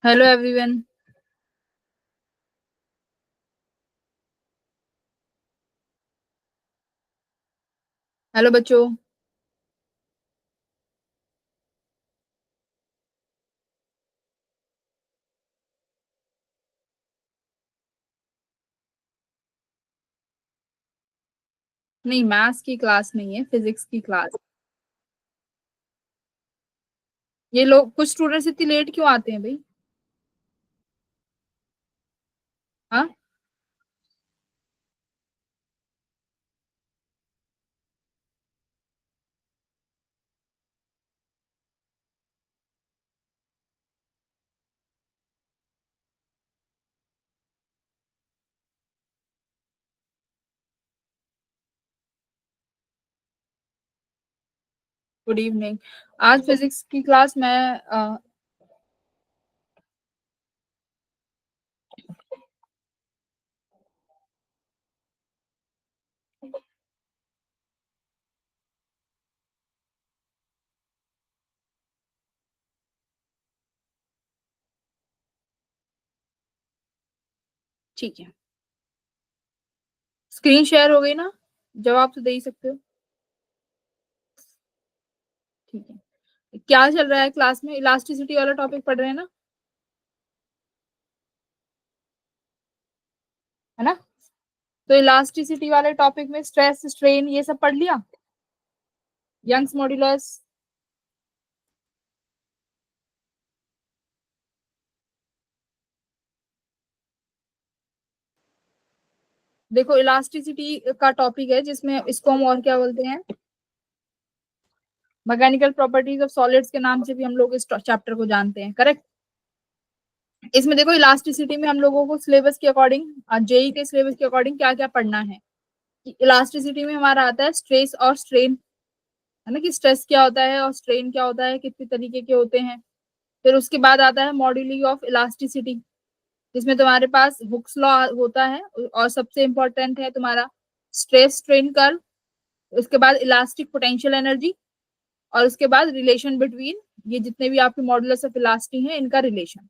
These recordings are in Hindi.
Hello everyone. हेलो बच्चों। नहीं, मैथ्स की क्लास नहीं है, फिजिक्स की क्लास। ये लोग कुछ स्टूडेंट्स इतनी लेट क्यों आते हैं भाई? हाँ, गुड इवनिंग। आज फिजिक्स की क्लास में ठीक है, स्क्रीन शेयर हो गई ना? जवाब तो दे ही सकते हो। ठीक है, क्या चल रहा है क्लास में? इलास्टिसिटी वाला टॉपिक पढ़ रहे हैं ना? है ना? तो इलास्टिसिटी वाले टॉपिक में स्ट्रेस स्ट्रेन ये सब पढ़ लिया। Young's modulus. देखो, इलास्टिसिटी का टॉपिक है जिसमें इसको हम और क्या बोलते हैं, मैकेनिकल प्रॉपर्टीज ऑफ सॉलिड्स के नाम से भी हम लोग इस चैप्टर को जानते हैं, करेक्ट। इसमें देखो, इलास्टिसिटी में हम लोगों को सिलेबस के अकॉर्डिंग, जेई के सिलेबस के अकॉर्डिंग क्या क्या पढ़ना है। इलास्टिसिटी में हमारा आता है स्ट्रेस और स्ट्रेन, है ना, कि स्ट्रेस क्या होता है और स्ट्रेन क्या होता है, कितने तरीके के होते हैं। फिर उसके बाद आता है मॉड्यूलिंग ऑफ इलास्टिसिटी, जिसमें तुम्हारे पास हुक्स लॉ होता है, और सबसे इंपॉर्टेंट है तुम्हारा स्ट्रेस स्ट्रेन कर्व। उसके बाद इलास्टिक पोटेंशियल एनर्जी, और उसके बाद रिलेशन बिटवीन ये जितने भी आपके मॉडुलस ऑफ इलास्टी हैं इनका रिलेशन।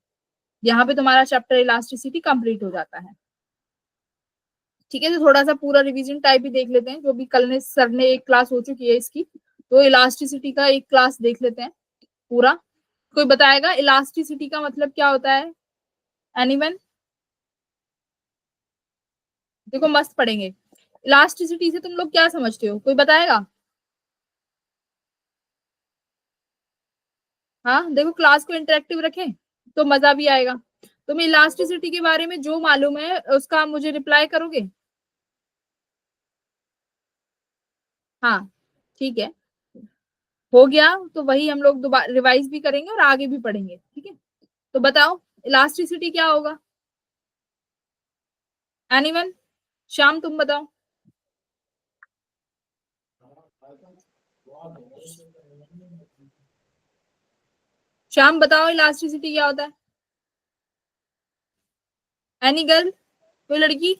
यहाँ पे तुम्हारा चैप्टर इलास्टिसिटी कंप्लीट हो जाता है। ठीक है, तो थोड़ा सा पूरा रिवीजन टाइप भी देख लेते हैं, जो भी कल ने सर ने एक क्लास हो चुकी है इसकी। तो इलास्टिसिटी का एक क्लास देख लेते हैं पूरा। कोई बताएगा इलास्टिसिटी का मतलब क्या होता है? एनीवन? देखो, मस्त पढ़ेंगे। इलास्टिसिटी से तुम लोग क्या समझते हो, कोई बताएगा? हाँ, देखो, क्लास को इंटरेक्टिव रखें तो मजा भी आएगा। तुम्हें इलास्टिसिटी के बारे में जो मालूम है उसका मुझे रिप्लाई करोगे? हाँ, ठीक है, हो गया। तो वही हम लोग दोबारा रिवाइज भी करेंगे और आगे भी पढ़ेंगे, ठीक है। तो बताओ, इलास्टिसिटी क्या होगा? एनीवन? श्याम, तुम बताओ। श्याम बताओ, इलास्टिसिटी क्या होता है? Any girl? कोई लड़की?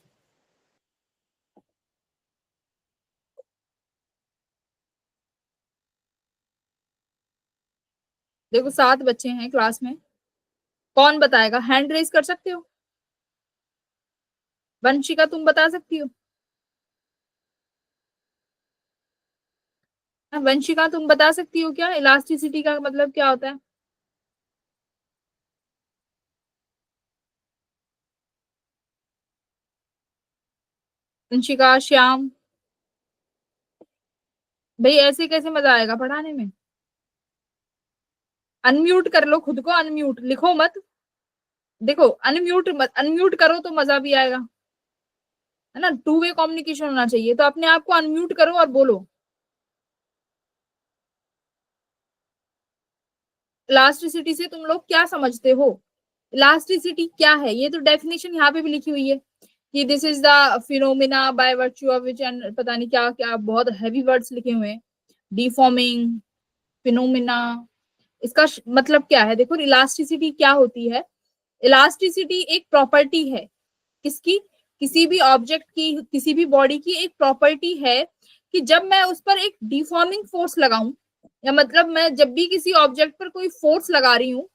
देखो, 7 बच्चे हैं क्लास में, कौन बताएगा? हैंड रेज कर सकते हो? वंशिका, तुम बता सकती हो? हाँ, वंशिका, तुम बता सकती हो क्या इलास्टिसिटी का मतलब क्या होता है? वंशिका, श्याम। भाई, ऐसे कैसे मजा आएगा पढ़ाने में? अनम्यूट कर लो खुद को, अनम्यूट लिखो मत। देखो, अनम्यूट मत, अनम्यूट करो तो मजा भी आएगा, है ना। टू वे कम्युनिकेशन होना चाहिए, तो अपने आप को अनम्यूट करो और बोलो। इलास्टिसिटी से तुम लोग क्या समझते हो? इलास्टिसिटी क्या है, ये तो डेफिनेशन यहाँ पे भी लिखी हुई है कि this is the phenomena by virtue of which, and पता नहीं क्या क्या बहुत हैवी वर्ड्स लिखे हुए हैं। डिफॉर्मिंग, फिनोमिना, इसका मतलब क्या है? देखो, इलास्टिसिटी क्या होती है। इलास्टिसिटी एक प्रॉपर्टी है, किसकी? किसी भी ऑब्जेक्ट की, किसी भी बॉडी की एक प्रॉपर्टी है कि जब मैं उस पर एक डिफॉर्मिंग फोर्स लगाऊं, या मतलब मैं जब भी किसी ऑब्जेक्ट पर कोई फोर्स लगा रही हूँ,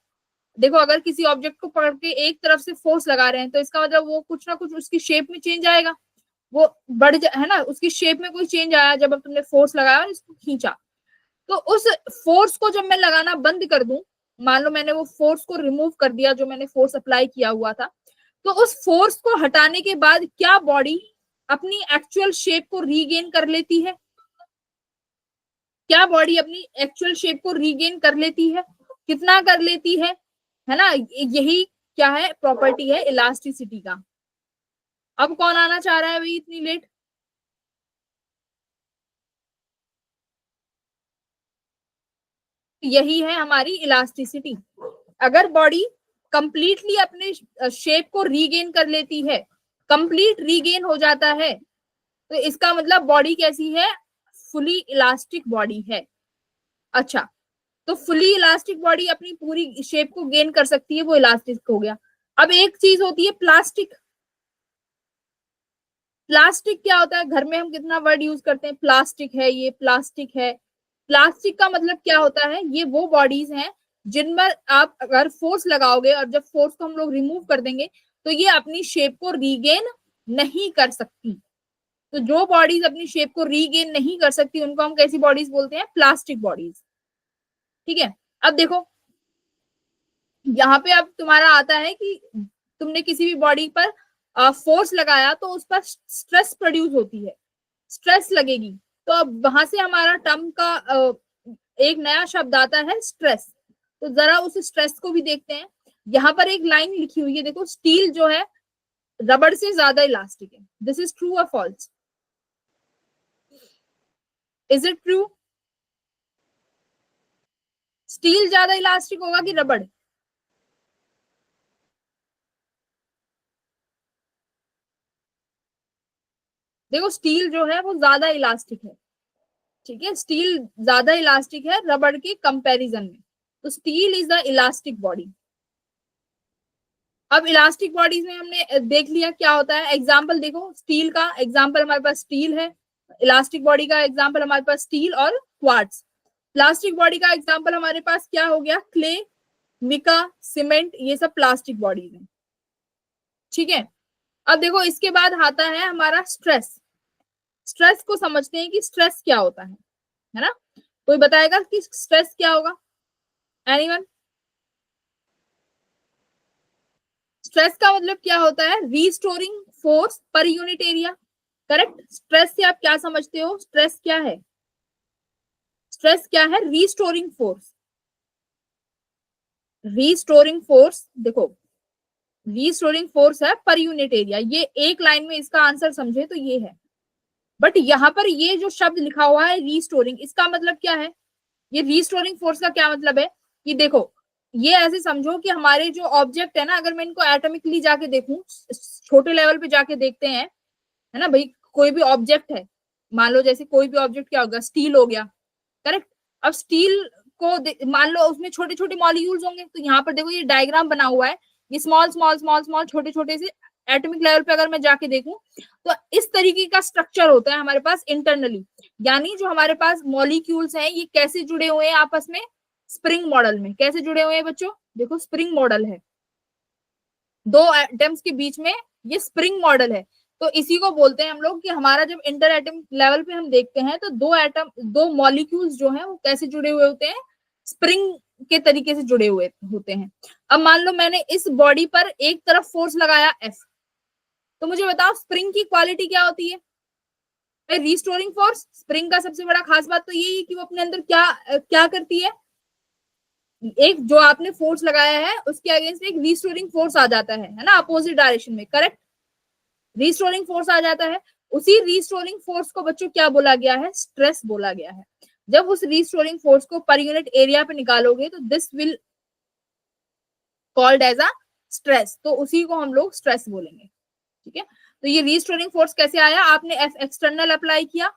देखो अगर किसी ऑब्जेक्ट को पकड़ के एक तरफ से फोर्स लगा रहे हैं तो इसका मतलब वो कुछ ना कुछ उसकी शेप में चेंज आएगा, वो है ना, उसकी शेप में कोई चेंज आया जब अब तुमने फोर्स लगाया और इसको खींचा। तो उस फोर्स को जब मैं लगाना बंद कर दूं, मान लो मैंने वो फोर्स को रिमूव कर दिया जो मैंने फोर्स अप्लाई किया हुआ था, तो उस फोर्स को हटाने के बाद क्या बॉडी अपनी एक्चुअल शेप को रीगेन कर लेती है? क्या बॉडी अपनी एक्चुअल शेप को रीगेन कर लेती है? कितना कर लेती है ना? यही क्या है, प्रॉपर्टी है इलास्टिसिटी का। अब कौन आना चाह रहा है भाई इतनी लेट? यही है हमारी इलास्टिसिटी। अगर बॉडी कंप्लीटली अपने शेप को रीगेन कर लेती है, कंप्लीट रीगेन हो जाता है, तो इसका मतलब बॉडी कैसी है? फुली इलास्टिक बॉडी है। अच्छा, तो फुली इलास्टिक बॉडी अपनी पूरी शेप को गेन कर सकती है, वो इलास्टिक हो गया। अब एक चीज होती है प्लास्टिक। प्लास्टिक क्या होता है? घर में हम कितना वर्ड यूज करते हैं, प्लास्टिक है, ये प्लास्टिक है। प्लास्टिक का मतलब क्या होता है? ये वो बॉडीज हैं जिनमें आप अगर फोर्स लगाओगे और जब फोर्स को हम लोग रिमूव कर देंगे तो ये अपनी शेप को रीगेन नहीं कर सकती। तो जो बॉडीज अपनी शेप को रीगेन नहीं कर सकती उनको हम कैसी बॉडीज बोलते हैं? Plastic bodies. ठीक है, अब देखो यहाँ पे अब तुम्हारा आता है कि तुमने किसी भी बॉडी पर फोर्स लगाया तो उस पर स्ट्रेस प्रोड्यूस होती है, स्ट्रेस लगेगी। तो अब वहां से हमारा टर्म का एक नया शब्द आता है स्ट्रेस। तो जरा उस स्ट्रेस को भी देखते हैं। यहाँ पर एक लाइन लिखी हुई है, देखो स्टील जो है रबड़ से ज्यादा इलास्टिक है। दिस इज ट्रू और false? Is it true? Steel ज्यादा इलास्टिक होगा कि रबड़? देखो स्टील जो है वो ज्यादा इलास्टिक है। ठीक है, स्टील ज्यादा इलास्टिक है रबड़ के कंपैरिजन में। तो steel is the elastic body. अब इलास्टिक बॉडीज में हमने देख लिया क्या होता है। एग्जाम्पल देखो, स्टील का एग्जाम्पल हमारे पास स्टील है, इलास्टिक बॉडी का एग्जाम्पल हमारे पास स्टील और क्वार्ट्ज। प्लास्टिक बॉडी का एग्जाम्पल हमारे पास क्या हो गया? क्ले, मिका, सीमेंट, ये सब प्लास्टिक बॉडीज हैं। ठीक है, अब देखो इसके बाद आता है हमारा स्ट्रेस। स्ट्रेस को समझते हैं कि स्ट्रेस क्या होता है ना? कोई बताएगा कि स्ट्रेस क्या होगा? एनीवन? स्ट्रेस का मतलब क्या होता है? Restoring force per unit area. Correct. Stress से आप क्या समझते हो? स्ट्रेस क्या है? स्ट्रेस क्या है? Restoring force. रीस्टोरिंग फोर्स देखो, रीस्टोरिंग फोर्स है पर यूनिट एरिया। ये एक लाइन में इसका आंसर समझे तो ये है। बट यहाँ पर ये जो शब्द लिखा हुआ है रीस्टोरिंग, इसका मतलब क्या है? ये रीस्टोरिंग फोर्स का क्या मतलब है कि देखो, ये ऐसे समझो कि हमारे जो ऑब्जेक्ट है ना, अगर मैं इनको एटॉमिकली जाके देखूं, छोटे लेवल पे जाके देखते हैं, है ना भाई, कोई भी ऑब्जेक्ट है, मान लो जैसे कोई भी ऑब्जेक्ट क्या होगा? स्टील हो गया। करेक्ट। अब स्टील को मान लो उसमें छोटे छोटे मॉलिक्यूल्स होंगे, तो यहाँ पर देखो ये डायग्राम बना हुआ है, ये स्मॉल स्मॉल स्मॉल स्मॉल छोटे छोटे से एटॉमिक लेवल पे अगर मैं जाके देखूं तो इस तरीके का स्ट्रक्चर होता है हमारे पास इंटरनली। यानी जो हमारे पास मॉलिक्यूल्स हैं ये कैसे जुड़े हुए हैं आपस में? स्प्रिंग मॉडल में। कैसे जुड़े हुए हैं बच्चों? देखो स्प्रिंग मॉडल है, दो एटम्स के बीच में ये स्प्रिंग मॉडल है। तो इसी को बोलते हैं हम लोग कि हमारा जब इंटर एटम लेवल पे हम देखते हैं तो दो एटम, दो मॉलिक्यूल्स जो हैं वो कैसे जुड़े हुए होते हैं? स्प्रिंग के तरीके से जुड़े हुए होते हैं। अब मान लो मैंने इस बॉडी पर एक तरफ फोर्स लगाया F, तो मुझे बताओ स्प्रिंग की क्वालिटी क्या होती है? Restoring force. स्प्रिंग का सबसे बड़ा खास बात तो यही है कि वो अपने अंदर क्या क्या करती है? एक जो आपने फोर्स लगाया है उसके अगेंस्ट एक रीस्टोरिंग फोर्स आ जाता है ना, अपोजिट डायरेक्शन में। करेक्ट, रीस्टोरिंग फोर्स आ जाता है। उसी रीस्टोरिंग फोर्स को बच्चों क्या बोला गया है? स्ट्रेस बोला गया है। जब उस रीस्टोरिंग फोर्स को पर यूनिट एरिया पे निकालोगे तो this will called as a stress, तो उसी को हम लोग स्ट्रेस बोलेंगे। ठीक है, तो ये रीस्टोरिंग फोर्स कैसे आया? आपने एफ एक्सटर्नल अप्लाई किया,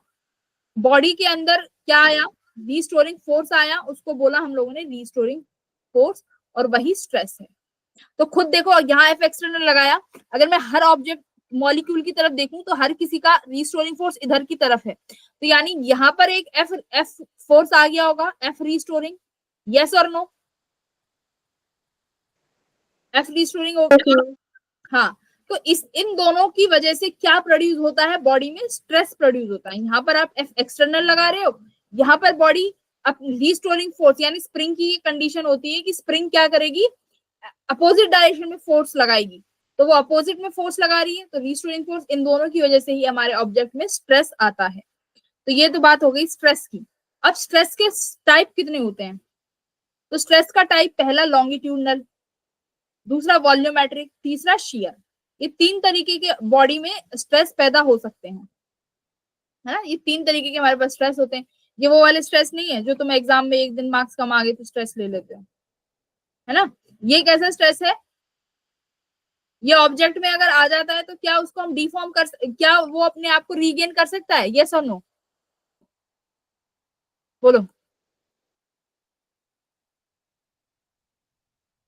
बॉडी के अंदर क्या आया? रीस्टोरिंग फोर्स आया, उसको बोला हम लोगों ने रीस्टोरिंग फोर्स, और वही स्ट्रेस है। तो खुद देखो यहाँ एफ एक्सटर्नल लगाया, अगर मैं हर ऑब्जेक्ट मॉलिक्यूल की तरफ देखूं तो हर किसी का रीस्टोरिंग फोर्स इधर की तरफ है, तो यानी यहाँ पर एक एफ एफ फोर्स आ गया होगा, एफ रीस्टोरिंग। यस और नो? एफ रिस्टोरिंग हो गया। हाँ, तो इस इन दोनों की वजह से क्या प्रोड्यूस होता है बॉडी में, स्ट्रेस प्रोड्यूस होता है। यहाँ पर आप एफ एक्सटर्नल लगा रहे हो, यहाँ पर बॉडी रिस्टोरिंग फोर्स यानी स्प्रिंग की कंडीशन होती है कि स्प्रिंग क्या करेगी, अपोजिट डायरेक्शन में फोर्स लगाएगी, तो वो अपोजिट में फोर्स लगा रही है, तो रिस्टोरिंग फोर्स इन दोनों की वजह से ही हमारे ऑब्जेक्ट में स्ट्रेस आता है। तो ये तो बात हो गई स्ट्रेस की। अब स्ट्रेस के टाइप कितने होते हैं, तो स्ट्रेस का टाइप पहला लॉन्गिट्यूडनल, दूसरा वॉल्यूमेट्रिक, तीसरा शियर। ये तीन तरीके के बॉडी में स्ट्रेस पैदा हो सकते हैं, है ना। ये तीन तरीके के हमारे पास स्ट्रेस होते हैं। ये वो वाले स्ट्रेस नहीं है जो तुम एग्जाम में एक दिन मार्क्स कम आ गए तो स्ट्रेस ले लेते हो, है ना। ये कैसा स्ट्रेस है, ये ऑब्जेक्ट में अगर आ जाता है तो क्या उसको हम डिफॉर्म कर, क्या वो अपने आप को रीगेन कर सकता है, यस और नो, बोलो।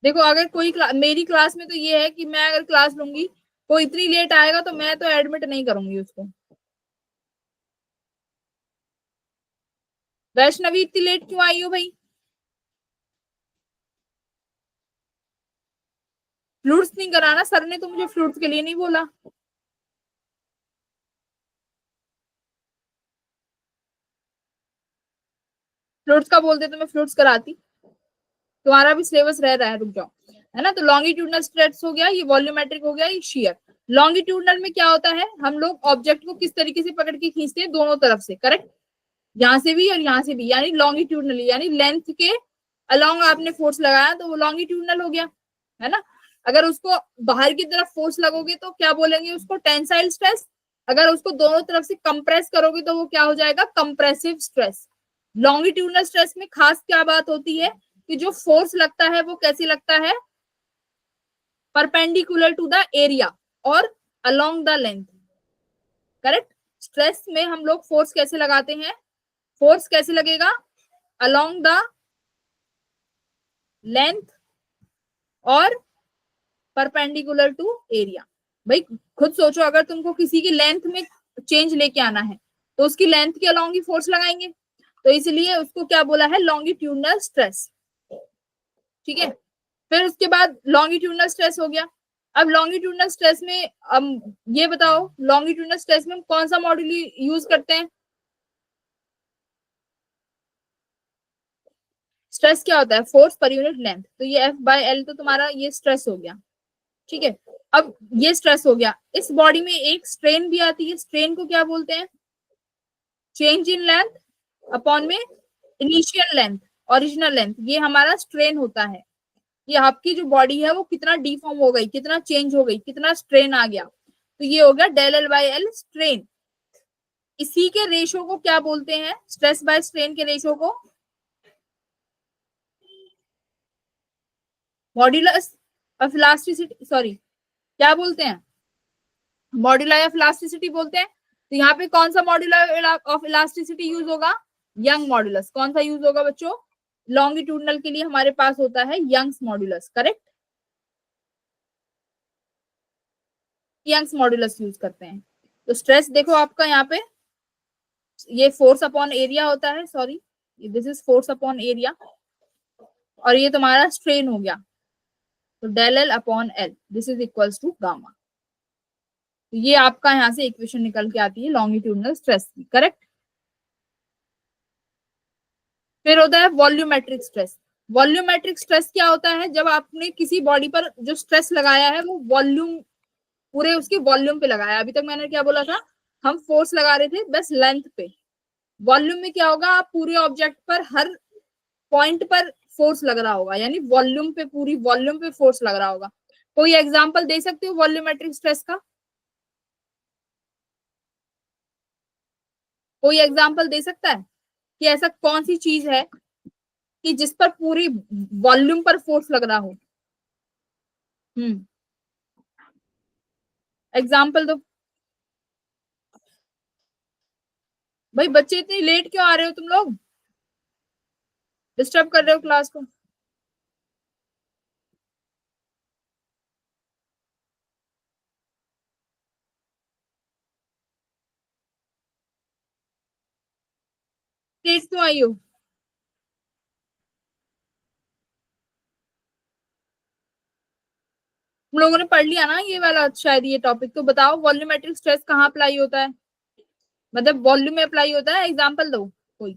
देखो अगर कोई मेरी क्लास में तो ये है कि मैं अगर क्लास लूंगी, कोई इतनी लेट आएगा तो मैं तो एडमिट नहीं करूंगी उसको। वैष्णवी इतनी लेट क्यों आई हो भाई, फ्लूट्स नहीं कराना, सर ने तो मुझे फ्लूट्स के लिए नहीं बोला। फ्लूट्स का बोलते तो मैं फ्लूट्स कराती, तुम्हारा भी सिलेबस रह रहा है, रुक जाओ, है ना। तो लॉन्गिट्यूडनल स्ट्रेस हो गया, ये वॉल्यूमेट्रिक हो गया, ये शेयर। लॉन्गिट्यूडनल में क्या होता है, हम लोग ऑब्जेक्ट को किस तरीके से पकड़ के खींचते हैं, दोनों तरफ से, करेक्ट, यहाँ से भी और यहाँ से भी, यानी लॉन्गिट्यूडनली, यानी लेंथ के अलोंग आपने फोर्स लगाया तो वो लॉन्गिट्यूडनल हो गया, है ना। अगर उसको बाहर की तरफ फोर्स लगोगे तो क्या बोलेंगे उसको, टेंसाइल स्ट्रेस। अगर उसको दोनों तरफ से कंप्रेस करोगे तो वो क्या हो जाएगा, कंप्रेसिव स्ट्रेस। लॉन्गिट्यूडनल स्ट्रेस में खास क्या बात होती है कि जो फोर्स लगता है वो कैसे लगता है, परपेंडिकुलर टू द एरिया और along the length, correct. Stress में हम लोग फोर्स कैसे लगाते हैं, फोर्स कैसे लगेगा, अलोंग द लेंथ और परपेंडिकुलर टू एरिया। भाई खुद सोचो, अगर तुमको किसी की लेंथ में चेंज लेके आना है तो उसकी लेंथ के अलोंग ही फोर्स लगाएंगे, तो इसलिए उसको क्या बोला है, लॉन्गिट्यूडनल स्ट्रेस, ठीक है। फिर उसके बाद लॉन्गिट्यूडनल स्ट्रेस हो गया। अब लॉन्गिट्यूडनल स्ट्रेस में ये बताओ, लॉन्गिट्यूडनल स्ट्रेस में हम कौन सा मॉड्यूल यूज करते हैं, स्ट्रेस क्या होता है, फोर्स पर यूनिट लेंथ, तो ये एफ बाय एल तो तुम्हारा ये स्ट्रेस हो गया, ठीक है। अब ये स्ट्रेस हो गया, इस बॉडी में एक स्ट्रेन भी आती है, स्ट्रेन को क्या बोलते हैं, चेंज इन लेंथ अपॉन में इनिशियल लेंथ, ओरिजिनल लेंथ, ये हमारा स्ट्रेन होता है। ये आपकी जो बॉडी है वो कितना डिफॉर्म हो गई, कितना चेंज हो गई, कितना स्ट्रेन आ गया, तो ये हो गया del L by L strain. इसी के रेशो को क्या बोलते हैं, स्ट्रेस बाय स्ट्रेन के रेशो को मॉड्यूलस ऑफ इलास्टिसिटी, सॉरी क्या बोलते हैं, मॉड्यूलस ऑफ इलास्टिसिटी बोलते हैं। तो यहाँ पे कौन सा मॉड्यूलस ऑफ इलास्टिसिटी यूज होगा, यंग मॉड्यूलस। कौन सा यूज होगा बच्चों, लॉन्गिट्यूडनल के लिए हमारे पास होता है Young's modulus, correct, Young's modulus use करते हैं। तो स्ट्रेस देखो आपका यहाँ पे, ये फोर्स अपॉन एरिया होता है, sorry this is force upon area, और ये तुम्हारा स्ट्रेन हो गया, तो del L upon L this is equals to gamma. तो ये आपका यहाँ से इक्वेशन निकल के आती है लॉन्गिट्यूडनल स्ट्रेस की, करेक्ट। फिर होता है वॉल्यूमेट्रिक स्ट्रेस। वॉल्यूमेट्रिक स्ट्रेस क्या होता है, जब आपने किसी बॉडी पर जो स्ट्रेस लगाया है वो वॉल्यूम, पूरे उसके वॉल्यूम पे लगाया। अभी तक मैंने क्या बोला था, हम फोर्स लगा रहे थे बस लेंथ पे, वॉल्यूम में क्या होगा, आप पूरे ऑब्जेक्ट पर हर पॉइंट पर फोर्स लग रहा होगा, यानी वॉल्यूम पे, पूरी वॉल्यूम पे फोर्स लग रहा होगा। कोई एग्जांपल दे सकते हो वॉल्यूमेट्रिक स्ट्रेस का, कोई एग्जांपल दे सकता है कि ऐसा कौन सी चीज है कि जिस पर पूरी वॉल्यूम पर फोर्स लग रहा हो। हम्म, एग्जाम्पल दो। भाई बच्चे इतनी लेट क्यों आ रहे हो तुम लोग, डिस्टर्ब कर रहे हो क्लास को। लेट क्यों आई हो, हम लोगों ने पढ़ लिया ना ये वाला शायद ये टॉपिक। तो बताओ वॉल्यूमेट्रिक स्ट्रेस कहाँ अप्लाई होता है, मतलब वॉल्यूम में अप्लाई होता है, एग्जांपल दो कोई।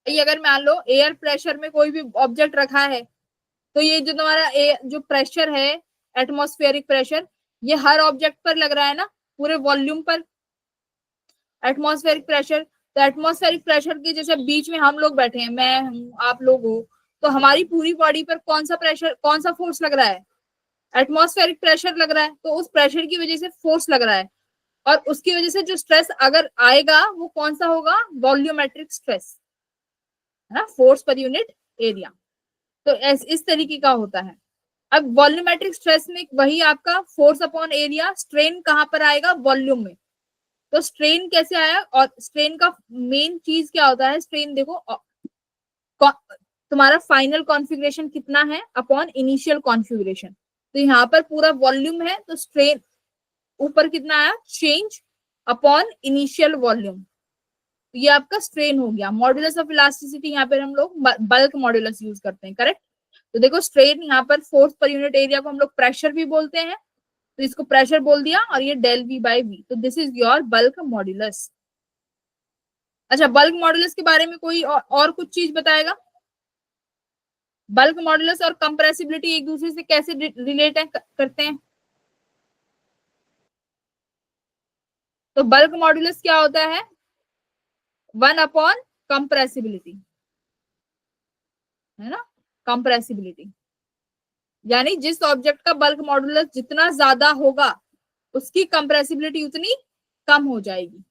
ये अगर मान लो एयर प्रेशर में कोई भी ऑब्जेक्ट रखा है, तो ये जो तुम्हारा जो प्रेशर है, एटमॉस्फेरिक प्रेशर, ये हर ऑब्जेक्ट पर लग रहा है ना, पूरे वॉल्यूम पर एटमॉस्फेरिक प्रेशर। तो एटमॉस्फेरिक प्रेशर के जैसे बीच में हम लोग बैठे हैं, मैं हूँ आप लोग हो, तो हमारी पूरी बॉडी पर कौन सा प्रेशर, कौन सा फोर्स लग रहा है, एटमॉस्फेरिक प्रेशर लग रहा है। तो उस प्रेशर की वजह से फोर्स लग रहा है, और उसकी वजह से जो स्ट्रेस अगर आएगा वो कौन सा होगा, वॉल्यूमेट्रिक स्ट्रेस, है ना, फोर्स पर यूनिट एरिया। तो इस तरीके का होता है। अब वॉल्यूमेट्रिक स्ट्रेस में वही आपका फोर्स अपॉन एरिया, स्ट्रेन कहां पर आएगा, वॉल्यूम में। तो स्ट्रेन कैसे आया, और स्ट्रेन का मेन चीज क्या होता है, स्ट्रेन देखो तुम्हारा फाइनल कॉन्फ़िगरेशन कितना है अपॉन इनिशियल कॉन्फ़िगरेशन। तो यहाँ पर पूरा वॉल्यूम है, तो स्ट्रेन ऊपर कितना आया, चेंज अपॉन इनिशियल वॉल्यूम। तो ये आपका स्ट्रेन हो गया। मॉड्यूलस ऑफ इलास्टिसिटी यहाँ पर हम लोग बल्क मॉड्यूलस यूज करते हैं, करेक्ट। तो देखो स्ट्रेन यहाँ पर फोर्स पर यूनिट एरिया को हम लोग प्रेशर भी बोलते हैं, तो इसको प्रेशर बोल दिया, और ये डेल वी बाई वी। तो this is your bulk modulus. अच्छा, बल्क मॉड्यूलस के बारे में कोई और कुछ चीज बताएगा। बल्क मॉड्यूलस और कंप्रेसिबिलिटी एक दूसरे से कैसे रिलेट करते हैं। तो बल्क मॉड्यूलस क्या होता है, 1 अपॉन कंप्रेसिबिलिटी, है ना, कंप्रेसिबिलिटी, यानी जिस ऑब्जेक्ट का बल्क मॉड्यूलस जितना ज्यादा होगा उसकी कंप्रेसिबिलिटी उतनी कम हो जाएगी।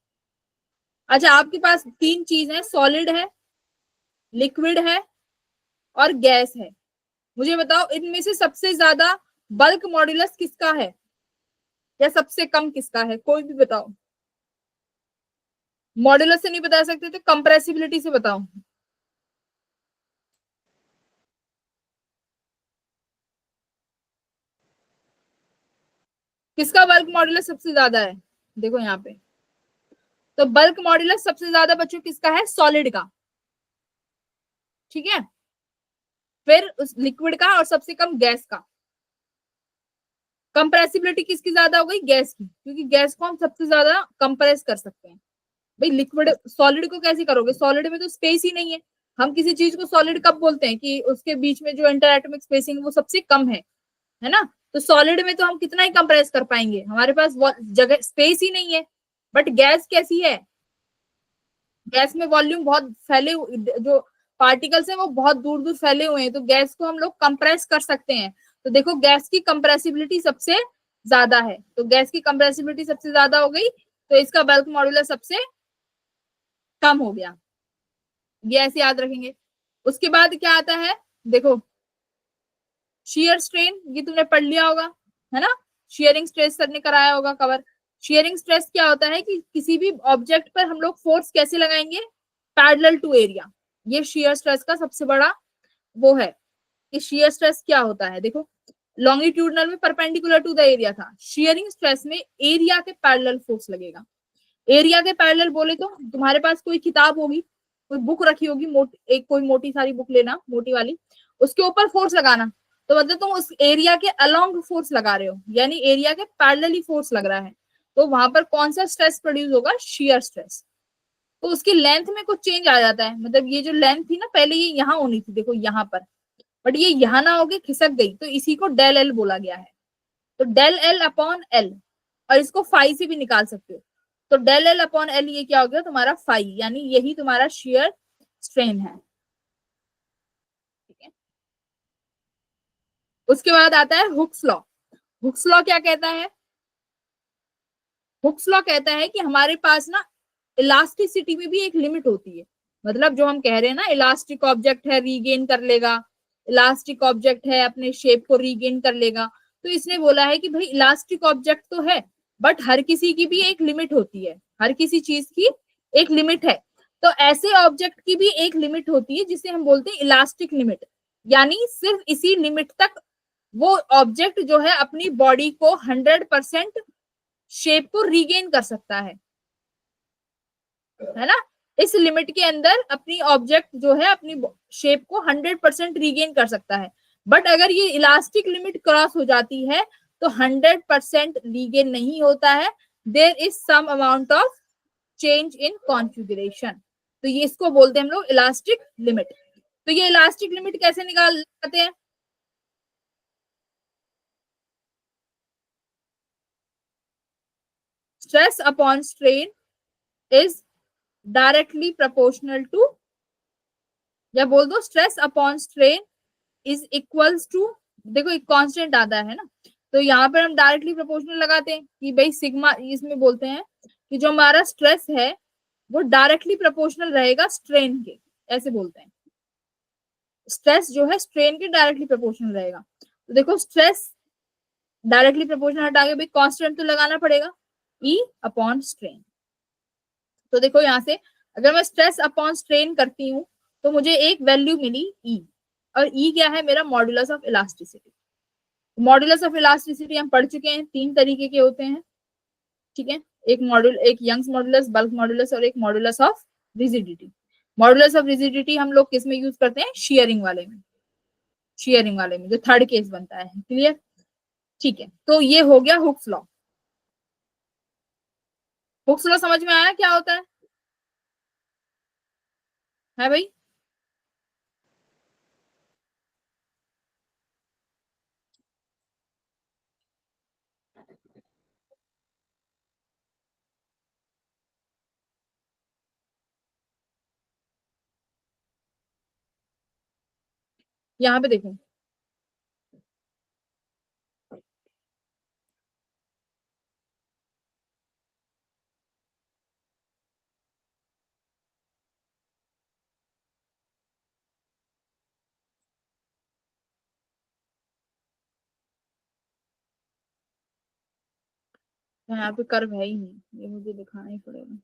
अच्छा, आपके पास 3 चीज है, सॉलिड है, लिक्विड है, और गैस है। मुझे बताओ इनमें से सबसे ज्यादा बल्क मॉड्यूलस किसका है, या सबसे कम किसका है, कोई भी बताओ। मॉड्यूलस से नहीं बता सकते तो कंप्रेसिबिलिटी से बताओ। किसका बल्क मॉड्यूलस सबसे ज्यादा है, देखो यहाँ पे। तो बल्क मॉड्यूलस सबसे ज्यादा बच्चों किसका है, सॉलिड का, ठीक है। फिर उस लिक्विड का, और सबसे कम गैस का। कंप्रेसिबिलिटी किसकी ज्यादा हो गई, गैस की, क्योंकि गैस को हम सबसे ज्यादा कंप्रेस कर सकते हैं। भाई लिक्विड सॉलिड को कैसे करोगे, सॉलिड में तो स्पेस ही नहीं है। हम किसी चीज को सॉलिड कब बोलते हैं कि उसके बीच में जो इंटर एटॉमिक स्पेसिंग वो सबसे कम है ना। तो सॉलिड में तो हम कितना ही कंप्रेस कर पाएंगे, हमारे पास जगह स्पेस ही नहीं है। बट गैस कैसी है, गैस में वॉल्यूम बहुत फैले, जो पार्टिकल्स हैं वो बहुत दूर दूर फैले हुए हैं, तो गैस को हम लोग कंप्रेस कर सकते हैं। तो देखो गैस की कंप्रेसिबिलिटी सबसे ज्यादा है, तो गैस की कंप्रेसिबिलिटी सबसे ज्यादा हो गई, तो इसका बल्क मॉड्यूलस सबसे कम हो गया। ये ऐसे याद रखेंगे। उसके बाद क्या आता है, देखो शियर स्ट्रेन, ये तुमने पढ़ लिया होगा, है ना। शियरिंग स्ट्रेस सर ने कराया होगा कवर। शियरिंग स्ट्रेस क्या होता है कि किसी भी ऑब्जेक्ट पर हम लोग फोर्स कैसे लगाएंगे, पैरेलल टू एरिया। ये शियर स्ट्रेस का सबसे बड़ा वो है कि शियर स्ट्रेस क्या होता है। देखो लॉन्गिट्यूडनल में परपेंडिकुलर टू द एरिया था, शियरिंग स्ट्रेस में एरिया के पैरेलल फोर्स लगेगा। एरिया के पैरेलल बोले तो तुम्हारे पास कोई किताब होगी, कोई बुक रखी होगी, एक कोई मोटी सारी बुक लेना, मोटी वाली, उसके ऊपर फोर्स लगाना, तो मतलब तुम उस एरिया के अलोंग फोर्स लगा रहे हो, यानी एरिया के पैरेलली फोर्स लग रहा है। तो वहां पर कौन सा स्ट्रेस प्रोड्यूस होगा, शियर स्ट्रेस। तो उसकी लेंथ में कुछ चेंज आ जाता है, मतलब ये जो लेंथ थी ना पहले ये यहाँ होनी थी, देखो यहाँ पर, बट ये यहाँ ना होके खिसक गई, तो इसी को डेल एल बोला गया है। तो डेल एल अपॉन एल, और इसको फाई से भी निकाल सकते हो। तो डेल एल अपॉन एल ये क्या हो गया तुम्हारा फाई, यानी यही तुम्हारा शियर स्ट्रेन है, ठीक है। उसके बाद आता है हुक्स लॉ। हुक्स लॉ क्या कहता है, हुक्स लॉ कहता है कि हमारे पास ना इलास्टिसिटी में भी एक लिमिट होती है। मतलब जो हम कह रहे हैं ना, इलास्टिक ऑब्जेक्ट है रीगेन कर लेगा, इलास्टिक ऑब्जेक्ट है अपने शेप को रीगेन कर लेगा। तो इसने बोला है कि भाई इलास्टिक ऑब्जेक्ट तो है, बट हर किसी की भी एक लिमिट होती है, हर किसी चीज की एक लिमिट है। तो ऐसे ऑब्जेक्ट की भी एक लिमिट होती है जिसे हम बोलते हैं इलास्टिक लिमिट, यानी सिर्फ इसी लिमिट तक वो ऑब्जेक्ट जो है अपनी बॉडी को 100% शेप को रीगेन कर सकता है ना। इस लिमिट के अंदर अपनी ऑब्जेक्ट जो है अपनी शेप को 100% रीगेन कर सकता है। बट अगर ये इलास्टिक लिमिट क्रॉस हो जाती है तो 100% रीगेन नहीं होता है, there is some amount of change in configuration. तो ये इसको बोलते हैं हम लोग इलास्टिक लिमिट। तो ये इलास्टिक लिमिट कैसे निकालते हैं? Stress upon strain is directly proportional to, या बोल दो stress upon strain is equals to, देखो एक कांस्टेंट आता है ना, तो यहाँ पर हम डायरेक्टली प्रोपोर्शनल लगाते हैं कि भाई सिग्मा, इसमें बोलते हैं कि जो हमारा स्ट्रेस है वो डायरेक्टली प्रोपोर्शनल रहेगा स्ट्रेन के, ऐसे बोलते हैं। स्ट्रेस जो है स्ट्रेन के डायरेक्टली प्रोपोर्शनल रहेगा। तो देखो स्ट्रेस डायरेक्टली प्रोपोर्शनल हटा के भाई कांस्टेंट तो लगाना पड़ेगा, ई अपॉन स्ट्रेन। तो देखो यहाँ से अगर मैं स्ट्रेस अपॉन स्ट्रेन करती हूँ तो मुझे एक वैल्यू मिली ई, और ई क्या है? मेरा modulus of elasticity. Modulus of elasticity हम पढ़ चुके हैं, 3 तरीके के होते हैं, ठीक है। एक यंग्स मॉड्यूलस, बल्क मॉड्यूलस और एक modulus of rigidity. Modulus of rigidity हम लोग किस में यूज करते हैं? शेयरिंग वाले में, शेयरिंग वाले में जो थर्ड केस बनता है, क्लियर? ठीक है, तो ये हो गया हुक्स लॉ। हुक्स लॉ समझ में आया क्या होता है भाई? यहाँ पे देखो, यहाँ पे कर्व है ही नहीं, ये मुझे दिखाना ही पड़ेगा।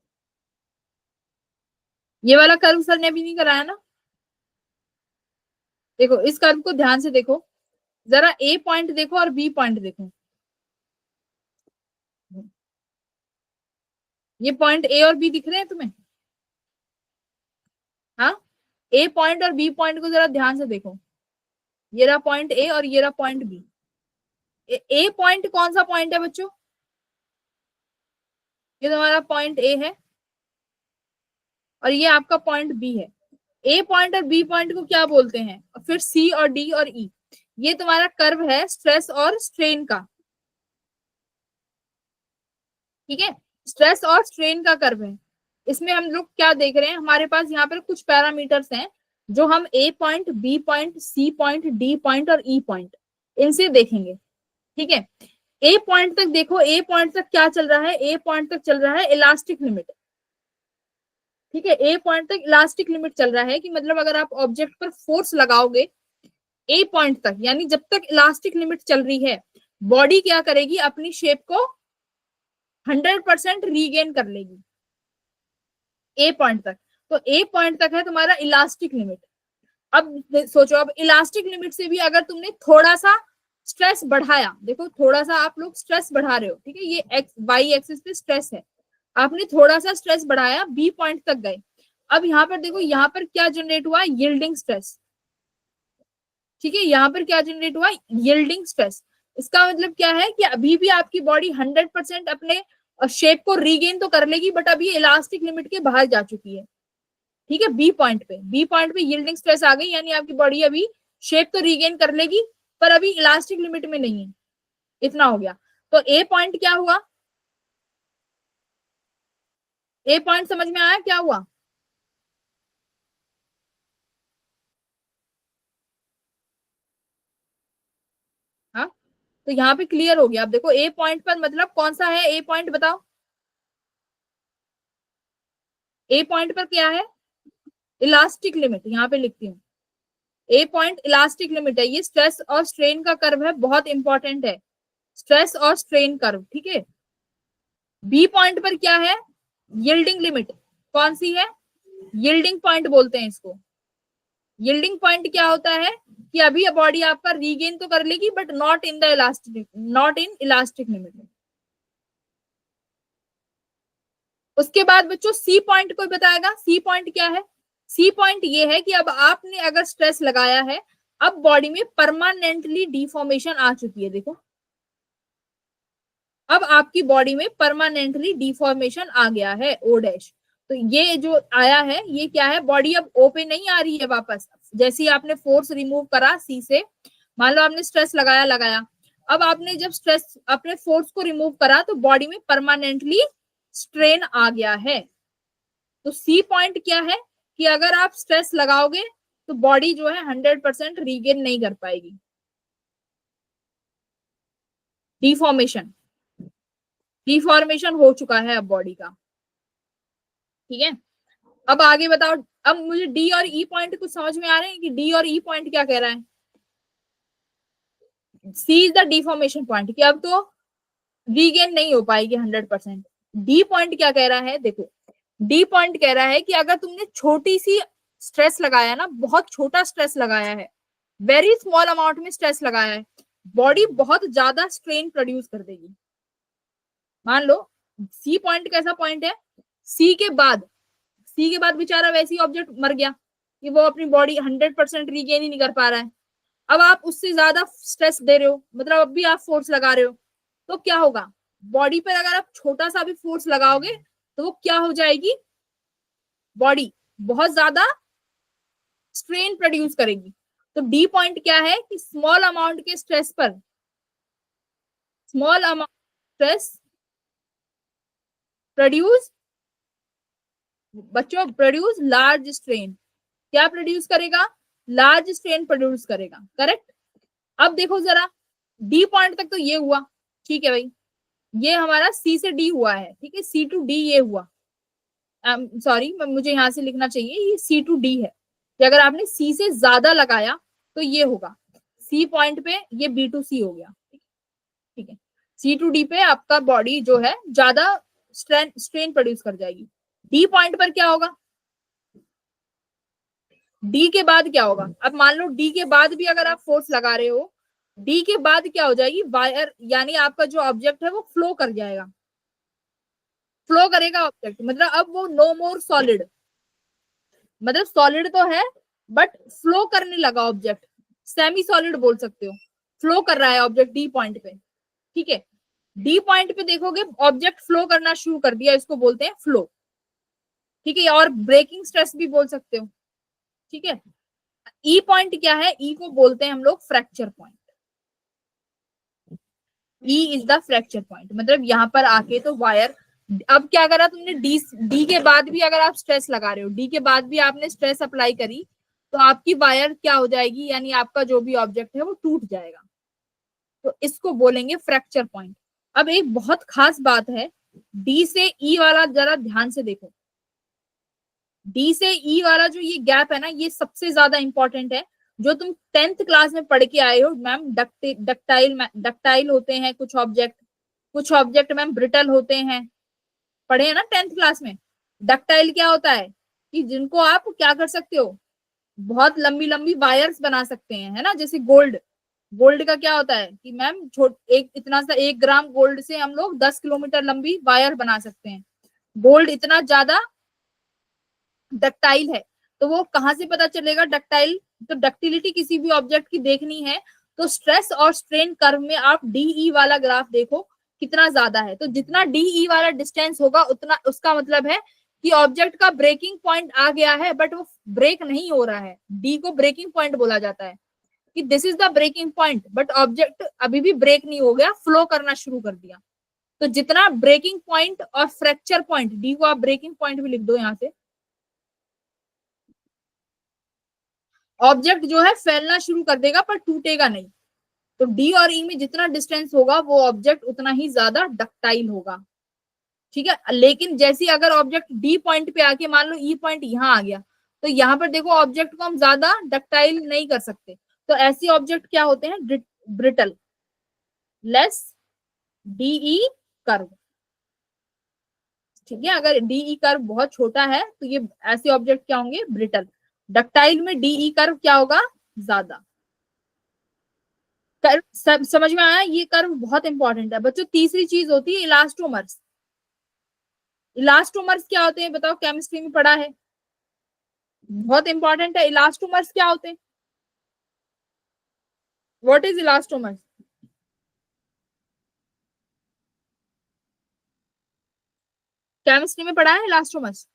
ये वाला कर्व सर ने अभी नहीं कराया ना? देखो इस कर्व को ध्यान से देखो, जरा ए पॉइंट देखो और बी पॉइंट देखो। ये पॉइंट ए और बी दिख रहे हैं तुम्हें? हाँ, ए पॉइंट और बी पॉइंट को जरा ध्यान से देखो, ये रहा पॉइंट ए और ये रहा पॉइंट बी। ए पॉइंट कौन सा पॉइंट है बच्चों? ये तुम्हारा पॉइंट ए है और ये आपका पॉइंट बी है। ए पॉइंट और बी पॉइंट को क्या बोलते हैं? और फिर सी और डी और ई, ये तुम्हारा कर्व है स्ट्रेस और स्ट्रेन का, ठीक है। स्ट्रेस और स्ट्रेन का कर्व है। इसमें हम लोग क्या देख रहे हैं? हमारे पास यहाँ पर कुछ पैरामीटर्स हैं जो हम A point, B point, C point, D point और ई पॉइंट, इनसे देखेंगे, ठीक है। ए पॉइंट तक देखो, ए पॉइंट तक क्या चल रहा है? ए पॉइंट तक चल रहा है इलास्टिक लिमिट, ठीक है। ए पॉइंट तक इलास्टिक लिमिट चल रहा है कि मतलब अगर आप ऑब्जेक्ट पर फोर्स लगाओगे ए पॉइंट तक, यानी जब तक इलास्टिक लिमिट चल रही है, बॉडी क्या करेगी? अपनी शेप को 100% रीगेन कर लेगी ए पॉइंट तक। तो ए पॉइंट तक है तुम्हारा इलास्टिक लिमिट। अब सोचो, अब इलास्टिक लिमिट से भी अगर तुमने थोड़ा सा स्ट्रेस बढ़ाया, देखो थोड़ा सा आप लोग स्ट्रेस बढ़ा रहे हो, ठीक है, ये एक्स वाई एक्सिस पे स्ट्रेस है, आपने थोड़ा सा स्ट्रेस बढ़ाया, बी पॉइंट तक गए। अब यहाँ पर देखो, यहाँ पर क्या जनरेट हुआ? यील्डिंग स्ट्रेस, ठीक है। यहाँ पर क्या जनरेट हुआ? Yielding stress. इसका मतलब क्या है कि अभी भी आपकी बॉडी 100% अपने शेप को रीगेन तो कर लेगी, बट अभी इलास्टिक लिमिट के बाहर जा चुकी है, ठीक है। बी पॉइंट पे यील्डिंग स्ट्रेस आ गई, यानी आपकी बॉडी अभी शेप तो रीगेन कर लेगी पर अभी इलास्टिक लिमिट में नहीं है, इतना हो गया। तो ए पॉइंट क्या हुआ? ए पॉइंट समझ में आया क्या हुआ? हाँ, तो यहाँ पे क्लियर हो गया। अब देखो ए पॉइंट पर मतलब कौन सा है? ए पॉइंट बताओ, ए पॉइंट पर क्या है? इलास्टिक लिमिट, यहाँ पे लिखती हूँ, ए पॉइंट इलास्टिक लिमिट है। ये स्ट्रेस और स्ट्रेन का कर्व है, बहुत इंपॉर्टेंट है, स्ट्रेस और स्ट्रेन कर्व, ठीक है। बी पॉइंट पर क्या है? Yielding limit. कौन सी है? यील्डिंग पॉइंट बोलते हैं इसको। यील्डिंग पॉइंट क्या होता है कि अभी बॉडी आपका रीगेन तो कर लेगी but not in the elastic, not in elastic limit. उसके बाद बच्चों सी पॉइंट को बताएगा। सी पॉइंट क्या है? सी पॉइंट ये है कि अब आपने अगर स्ट्रेस लगाया है, अब बॉडी में परमानेंटली डिफॉर्मेशन आ चुकी है, देखो अब आपकी बॉडी में परमानेंटली डिफॉर्मेशन आ गया है ओ डैश। तो ये जो आया है ये क्या है, बॉडी अब ओ पे नहीं आ रही है वापस। जैसे ही आपने फोर्स रिमूव करा सी से, मान लो आपने स्ट्रेस लगाया लगाया, अब आपने जब स्ट्रेस अपने फोर्स को रिमूव करा तो बॉडी में परमानेंटली स्ट्रेन आ गया है। तो सी पॉइंट क्या है कि अगर आप स्ट्रेस लगाओगे तो बॉडी जो है 100% रीगेन नहीं कर पाएगी। डिफॉर्मेशन, डिफॉर्मेशन हो चुका है अब बॉडी का, ठीक है। अब आगे बताओ, अब मुझे डी और ई पॉइंट कुछ समझ में आ रहे हैं कि डी और ई पॉइंट क्या कह रहा है। सी इज द डिफॉर्मेशन पॉइंट कि अब तो रीगेन नहीं हो पाएगी 100%। डी पॉइंट क्या कह रहा है, देखो डी पॉइंट कह रहा है कि अगर तुमने छोटी सी स्ट्रेस लगाया ना, बहुत छोटा स्ट्रेस लगाया है, वेरी स्मॉल अमाउंट में स्ट्रेस लगाया है, बॉडी बहुत ज्यादा स्ट्रेन प्रोड्यूस कर देगी। मान लो सी पॉइंट कैसा पॉइंट है, सी के बाद, सी के बाद बेचारा वैसे ही ऑब्जेक्ट मर गया कि वो अपनी बॉडी 100% रीगेन ही नहीं कर पा रहा है। अब आप उससे ज्यादा स्ट्रेस दे रहे हो, मतलब अब भी आप फोर्स लगा रहे हो, तो क्या होगा, बॉडी पर अगर आप छोटा सा भी फोर्स लगाओगे तो वो क्या हो जाएगी, बॉडी बहुत ज्यादा स्ट्रेन प्रोड्यूस करेगी। तो डी पॉइंट क्या है कि स्मॉल अमाउंट के स्ट्रेस पर, स्मॉल अमाउंट स्ट्रेस प्रोड्यूस, बच्चों प्रोड्यूस लार्ज स्ट्रेन, क्या प्रोड्यूस करेगा, लार्ज स्ट्रेन प्रोड्यूस करेगा, करेक्ट। अब देखो जरा, डी पॉइंट तक तो ये हुआ, ठीक है भाई, ये हमारा सी से डी हुआ है, ठीक है, सी टू डी ये हुआ, सॉरी मुझे यहां से लिखना चाहिए, ये सी टू डी है कि अगर आपने सी से ज्यादा लगाया तो ये होगा, सी पॉइंट पे ये बी टू सी हो गया, ठीक है, सी टू डी पे आपका बॉडी जो है ज्यादा स्ट्रेन स्ट्रेन प्रोड्यूस कर जाएगी। डी पॉइंट पर क्या होगा, डी के बाद क्या होगा, अब मान लो डी के बाद भी अगर आप फोर्स लगा रहे हो, डी के बाद क्या हो जाएगी, वायर यानी आपका जो ऑब्जेक्ट है वो फ्लो कर जाएगा, फ्लो करेगा ऑब्जेक्ट, मतलब अब वो नो मोर सॉलिड, मतलब सॉलिड तो है बट फ्लो करने लगा ऑब्जेक्ट, सेमी सॉलिड बोल सकते हो, फ्लो कर रहा है ऑब्जेक्ट डी पॉइंट पे, ठीक है। डी पॉइंट पे देखोगे ऑब्जेक्ट फ्लो करना शुरू कर दिया, इसको बोलते हैं फ्लो, ठीक है, और ब्रेकिंग स्ट्रेस भी बोल सकते हो, ठीक है। ई पॉइंट क्या है, ई को बोलते हैं हम लोग fracture point, E is the fracture point, मतलब यहाँ पर आके तो वायर, अब क्या करा तुमने, डी डी के बाद भी अगर आप स्ट्रेस लगा रहे हो, डी के बाद भी आपने स्ट्रेस अप्लाई करी तो आपकी वायर क्या हो जाएगी, यानी आपका जो भी ऑब्जेक्ट है वो टूट जाएगा, तो इसको बोलेंगे फ्रैक्चर पॉइंट। अब एक बहुत खास बात है, डी से ई वाला जरा ध्यान से देखो, डी से ई वाला जो ये गैप है ना, ये सबसे ज्यादा इंपॉर्टेंट है, जो तुम 10th क्लास में पढ़ के आए हो मैम, डक्टाइल होते हैं कुछ ऑब्जेक्ट, कुछ ऑब्जेक्ट मैम ब्रिटल होते हैं, पढ़े हैं ना 10th क्लास में। डक्टाइल क्या होता है कि जिनको आप क्या कर सकते हो, बहुत लंबी लंबी वायर्स बना सकते हैं, है ना, जैसे गोल्ड, गोल्ड का क्या होता है कि मैम छोट एक इतना सा 1 ग्राम गोल्ड से हम लोग 10 किलोमीटर लंबी वायर बना सकते हैं, गोल्ड इतना ज्यादा डक्टाइल है। तो वो कहाँ से पता चलेगा डक्टाइल, तो डक्टिलिटी किसी भी ऑब्जेक्ट की देखनी है तो स्ट्रेस और स्ट्रेन कर्व में आप डीई वाला ग्राफ देखो कितना ज्यादा है, तो जितना डीई वाला डिस्टेंस होगा उतना उसका मतलब है कि ऑब्जेक्ट का ब्रेकिंग पॉइंट आ गया है, बट वो ब्रेक नहीं हो रहा है, डी को ब्रेकिंग पॉइंट बोला जाता है कि this is the breaking point, but object अभी भी ब्रेक नहीं हो गया, फ्लो करना शुरू कर दिया। तो जितना ब्रेकिंग पॉइंट और फ्रैक्चर पॉइंट, डी को आप ब्रेकिंग पॉइंट भी लिख दो यहाँ से, ऑब्जेक्ट जो है फैलना शुरू कर देगा पर टूटेगा नहीं। तो डी और ई में जितना डिस्टेंस होगा वो ऑब्जेक्ट उतना ही ज्यादा डक्टाइल होगा, ठीक है। लेकिन जैसे अगर ऑब्जेक्ट डी पॉइंट पे आके मान लो ई पॉइंट यहाँ आ गया, तो यहाँ पर देखो ऑब्जेक्ट को हम ज्यादा डक्टाइल नहीं कर सकते, तो ऐसे ऑब्जेक्ट क्या होते हैं, ब्रिटल, लेस डीई कर्व, ठीक है। अगर डीई कर्व बहुत छोटा है तो ये ऐसे ऑब्जेक्ट क्या होंगे, ब्रिटल। डक्टाइल में डीई कर्व क्या होगा, ज्यादा। कर्व सब समझ में आया, ये कर्व बहुत इंपॉर्टेंट है बच्चों। तीसरी चीज होती है इलास्टोमर्स। इलास्टोमर्स क्या होते हैं बताओ, केमिस्ट्री में पढ़ा है, बहुत इंपॉर्टेंट है। इलास्टोमर्स क्या होते हैं, व्हाट इज इलास्टोमर्स? केमिस्ट्री में पढ़ा है इलास्टोमर्स?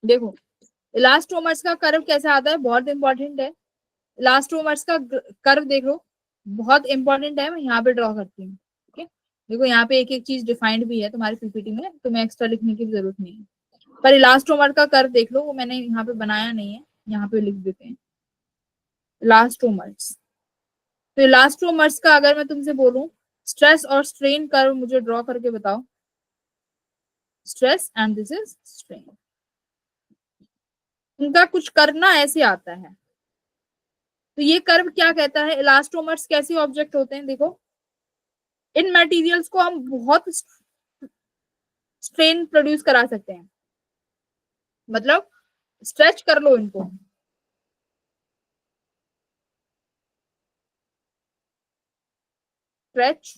देखो, इलास्टोमर्स का कर्व कैसे आता है, बहुत इंपॉर्टेंट है। इलास्टोमर्स का कर्व देखो, बहुत इंपॉर्टेंट है। मैं यहाँ पे ड्रॉ करती हूँ, ठीक है। देखो यहाँ पे एक एक चीज डिफाइंड भी है तुम्हारी पीपीटी में, तुम्हें एक्स्ट्रा लिखने की जरूरत नहीं है। पर इलास्टोमर का कर्व देख लो, वो मैंने यहाँ पे बनाया नहीं है, यहाँ पे लिख देते हैं इलास्टोमर्स। तो इलास्टोमर्स का अगर मैं तुमसे बोलूं स्ट्रेस और स्ट्रेन कर्व मुझे ड्रॉ करके बताओ। Stress and this is strain. उनका कुछ करना ऐसे आता है। तो ये कर्व क्या कहता है, इलास्टोमर्स कैसे ऑब्जेक्ट होते हैं, देखो इन मटेरियल्स को हम बहुत स्ट्रेन प्रोड्यूस करा सकते हैं, मतलब स्ट्रेच कर लो इनको, stretch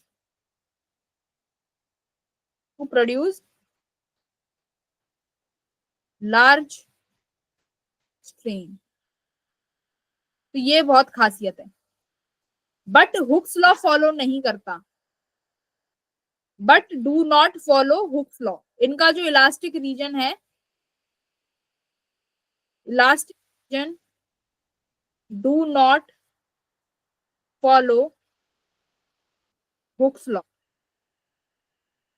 to produce large strain. तो ये बहुत खासियत है। बट हुक्स लॉ फॉलो नहीं करता, but do not follow Hooke's law. इनका जो इलास्टिक रीजन है, elastic region do not follow Hooke's law.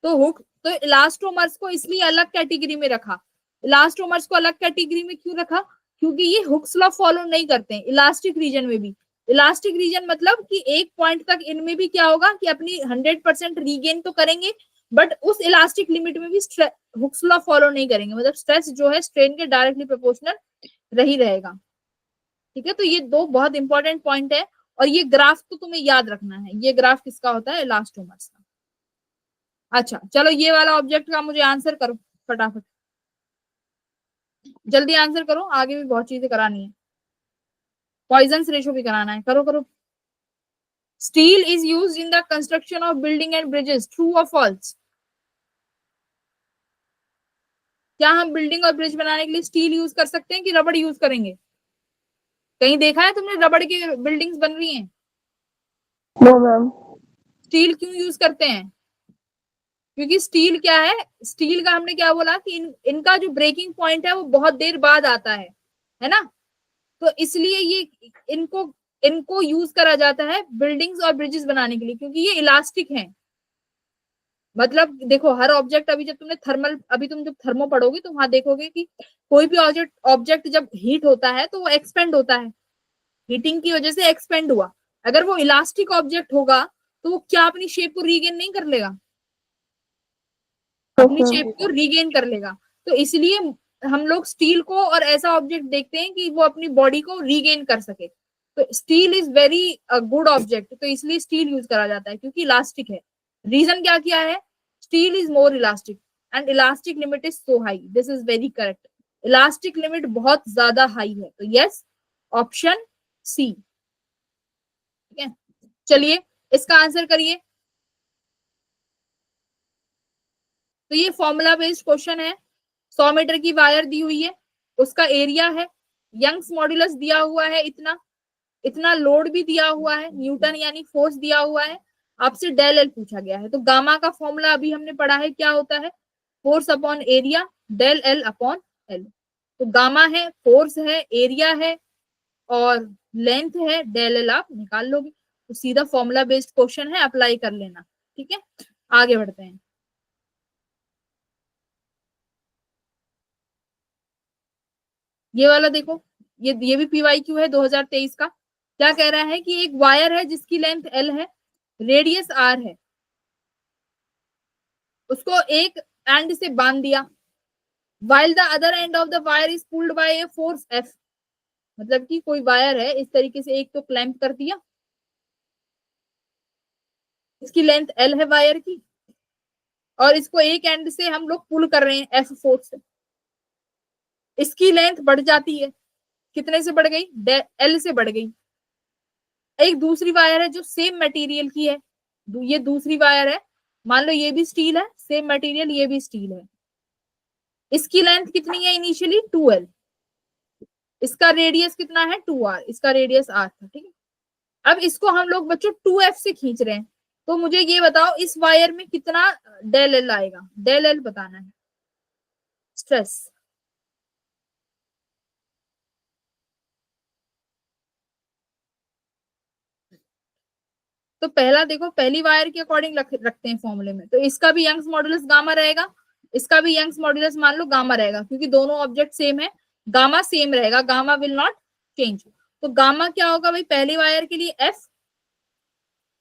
तो हुक तो इलास्टोमर्स को इसलिए अलग कैटेगरी में रखा। इलास्टोमर्स को अलग कैटेगरी में क्यों रखा, क्योंकि ये हुक्स लॉ फॉलो नहीं करते हैं इलास्टिक रीजन में भी। इलास्टिक रीजन मतलब कि एक पॉइंट तक इनमें भी क्या होगा कि अपनी 100% रीगेन तो करेंगे, बट उस इलास्टिक लिमिट में भी हुक्स लॉ फॉलो नहीं करेंगे, मतलब स्ट्रेस जो है स्ट्रेन के डायरेक्टली प्रोपोर्शनल रही रहेगा। ठीक है, तो ये दो बहुत इंपॉर्टेंट पॉइंट है। और ये ग्राफ तो तुम्हें याद रखना है, ये ग्राफ किसका होता है, इलास्टोमर्स का। अच्छा चलो, ये वाला ऑब्जेक्ट का मुझे आंसर करो फटाफट, जल्दी आंसर करो, आगे भी बहुत चीजें करानी है। पॉइजन रेशो भी कराना है, करो करो। Steel is use in the construction of building and bridges, true और फॉल्स? क्या हम बिल्डिंग और ब्रिज बनाने के लिए स्टील यूज कर सकते हैं कि रबड़ यूज करेंगे? कहीं देखा है तुमने रबड़ की बिल्डिंग्स बन रही हैं? No ma'am. स्टील क्यों यूज करते हैं? क्योंकि स्टील क्या है, स्टील का हमने क्या बोला कि इनका जो ब्रेकिंग पॉइंट है वो बहुत देर बाद आता है ना। तो इसलिए ये इनको इनको यूज करा जाता है बिल्डिंग्स और ब्रिजेस बनाने के लिए, क्योंकि ये इलास्टिक हैं। मतलब देखो हर ऑब्जेक्ट, अभी जब तुमने थर्मल, अभी तुम जब थर्मो पढ़ोगे तो वहां देखोगे कि कोई भी ऑब्जेक्ट ऑब्जेक्ट जब हीट होता है तो वो एक्सपेंड होता है, हीटिंग की वजह से एक्सपेंड हुआ। अगर वो इलास्टिक ऑब्जेक्ट होगा तो वो क्या अपनी शेप को रीगेन नहीं कर लेगा, अपनी शेप को रीगेन कर लेगा। तो इसलिए हम लोग स्टील को और ऐसा ऑब्जेक्ट देखते हैं कि वो अपनी बॉडी को रीगेन कर सके। तो steel is very good object, तो इसलिए स्टील यूज करा जाता है क्योंकि इलास्टिक है। रीजन क्या किया है, steel is more elastic and elastic limit is so high, this is very correct. Elastic limit बहुत ज्यादा हाई है, तो यस, ऑप्शन सी। ठीक है, चलिए इसका आंसर करिए। तो ये फॉर्मूला बेस्ड क्वेश्चन है। 100 मीटर की वायर दी हुई है, उसका एरिया है, यंग्स मॉड्यूलस दिया हुआ है, इतना इतना लोड भी दिया हुआ है, न्यूटन यानी फोर्स दिया हुआ है, आपसे डेल एल पूछा गया है। तो गामा का फॉर्मूला अभी हमने पढ़ा है, क्या होता है, force upon area del L upon L. तो गामा है, फोर्स है, एरिया है और लेंथ है, डेल एल आप निकाल लोगे। तो सीधा फॉर्मूला बेस्ड क्वेश्चन है, अप्लाई कर लेना। ठीक है, आगे बढ़ते हैं। ये वाला देखो, ये भी पीवाईक्यू है 2023 का। क्या कह रहा है कि एक वायर है जिसकी लेंथ एल है, रेडियस आर है, उसको एक एंड से बांध दिया, while the other end of the wire is pulled by a force F। मतलब कि कोई वायर है, इस तरीके से एक तो क्लैंप कर दिया, इसकी लेंथ एल है वायर की, और इसको एक एंड से हम लोग पुल कर रहे हैं एफ फोर्स से। इसकी लेंथ बढ़ जाती है, कितने से बढ़ गई, एल से बढ़ गई। एक दूसरी वायर है जो सेम मटेरियल की है, ये दूसरी वायर है, मान लो ये भी स्टील है, सेम मटेरियल, ये भी स्टील है। इसकी लेंथ कितनी है इनिशियली, 2L। इसका रेडियस कितना है, 2R, इसका रेडियस R था, ठीक है। अब इसको हम लोग बच्चों 2F से खींच रहे हैं, तो मुझे ये बताओ इस वायर में कितना डेल एल आएगा, डेल एल बताना है, स्ट्रेस। तो पहला देखो, पहली वायर के अकॉर्डिंग रखते हैं फॉर्मूले में, तो इसका भी यंग्स मॉडुलस गामा रहेगा, इसका भी यंग्स मॉडुलस मान लो गामा रहेगा, क्योंकि दोनों ऑब्जेक्ट सेम है, गामा सेम रहेगा, गामा विल नॉट चेंज। तो गामा क्या होगा भाई, पहली वायर के लिए F,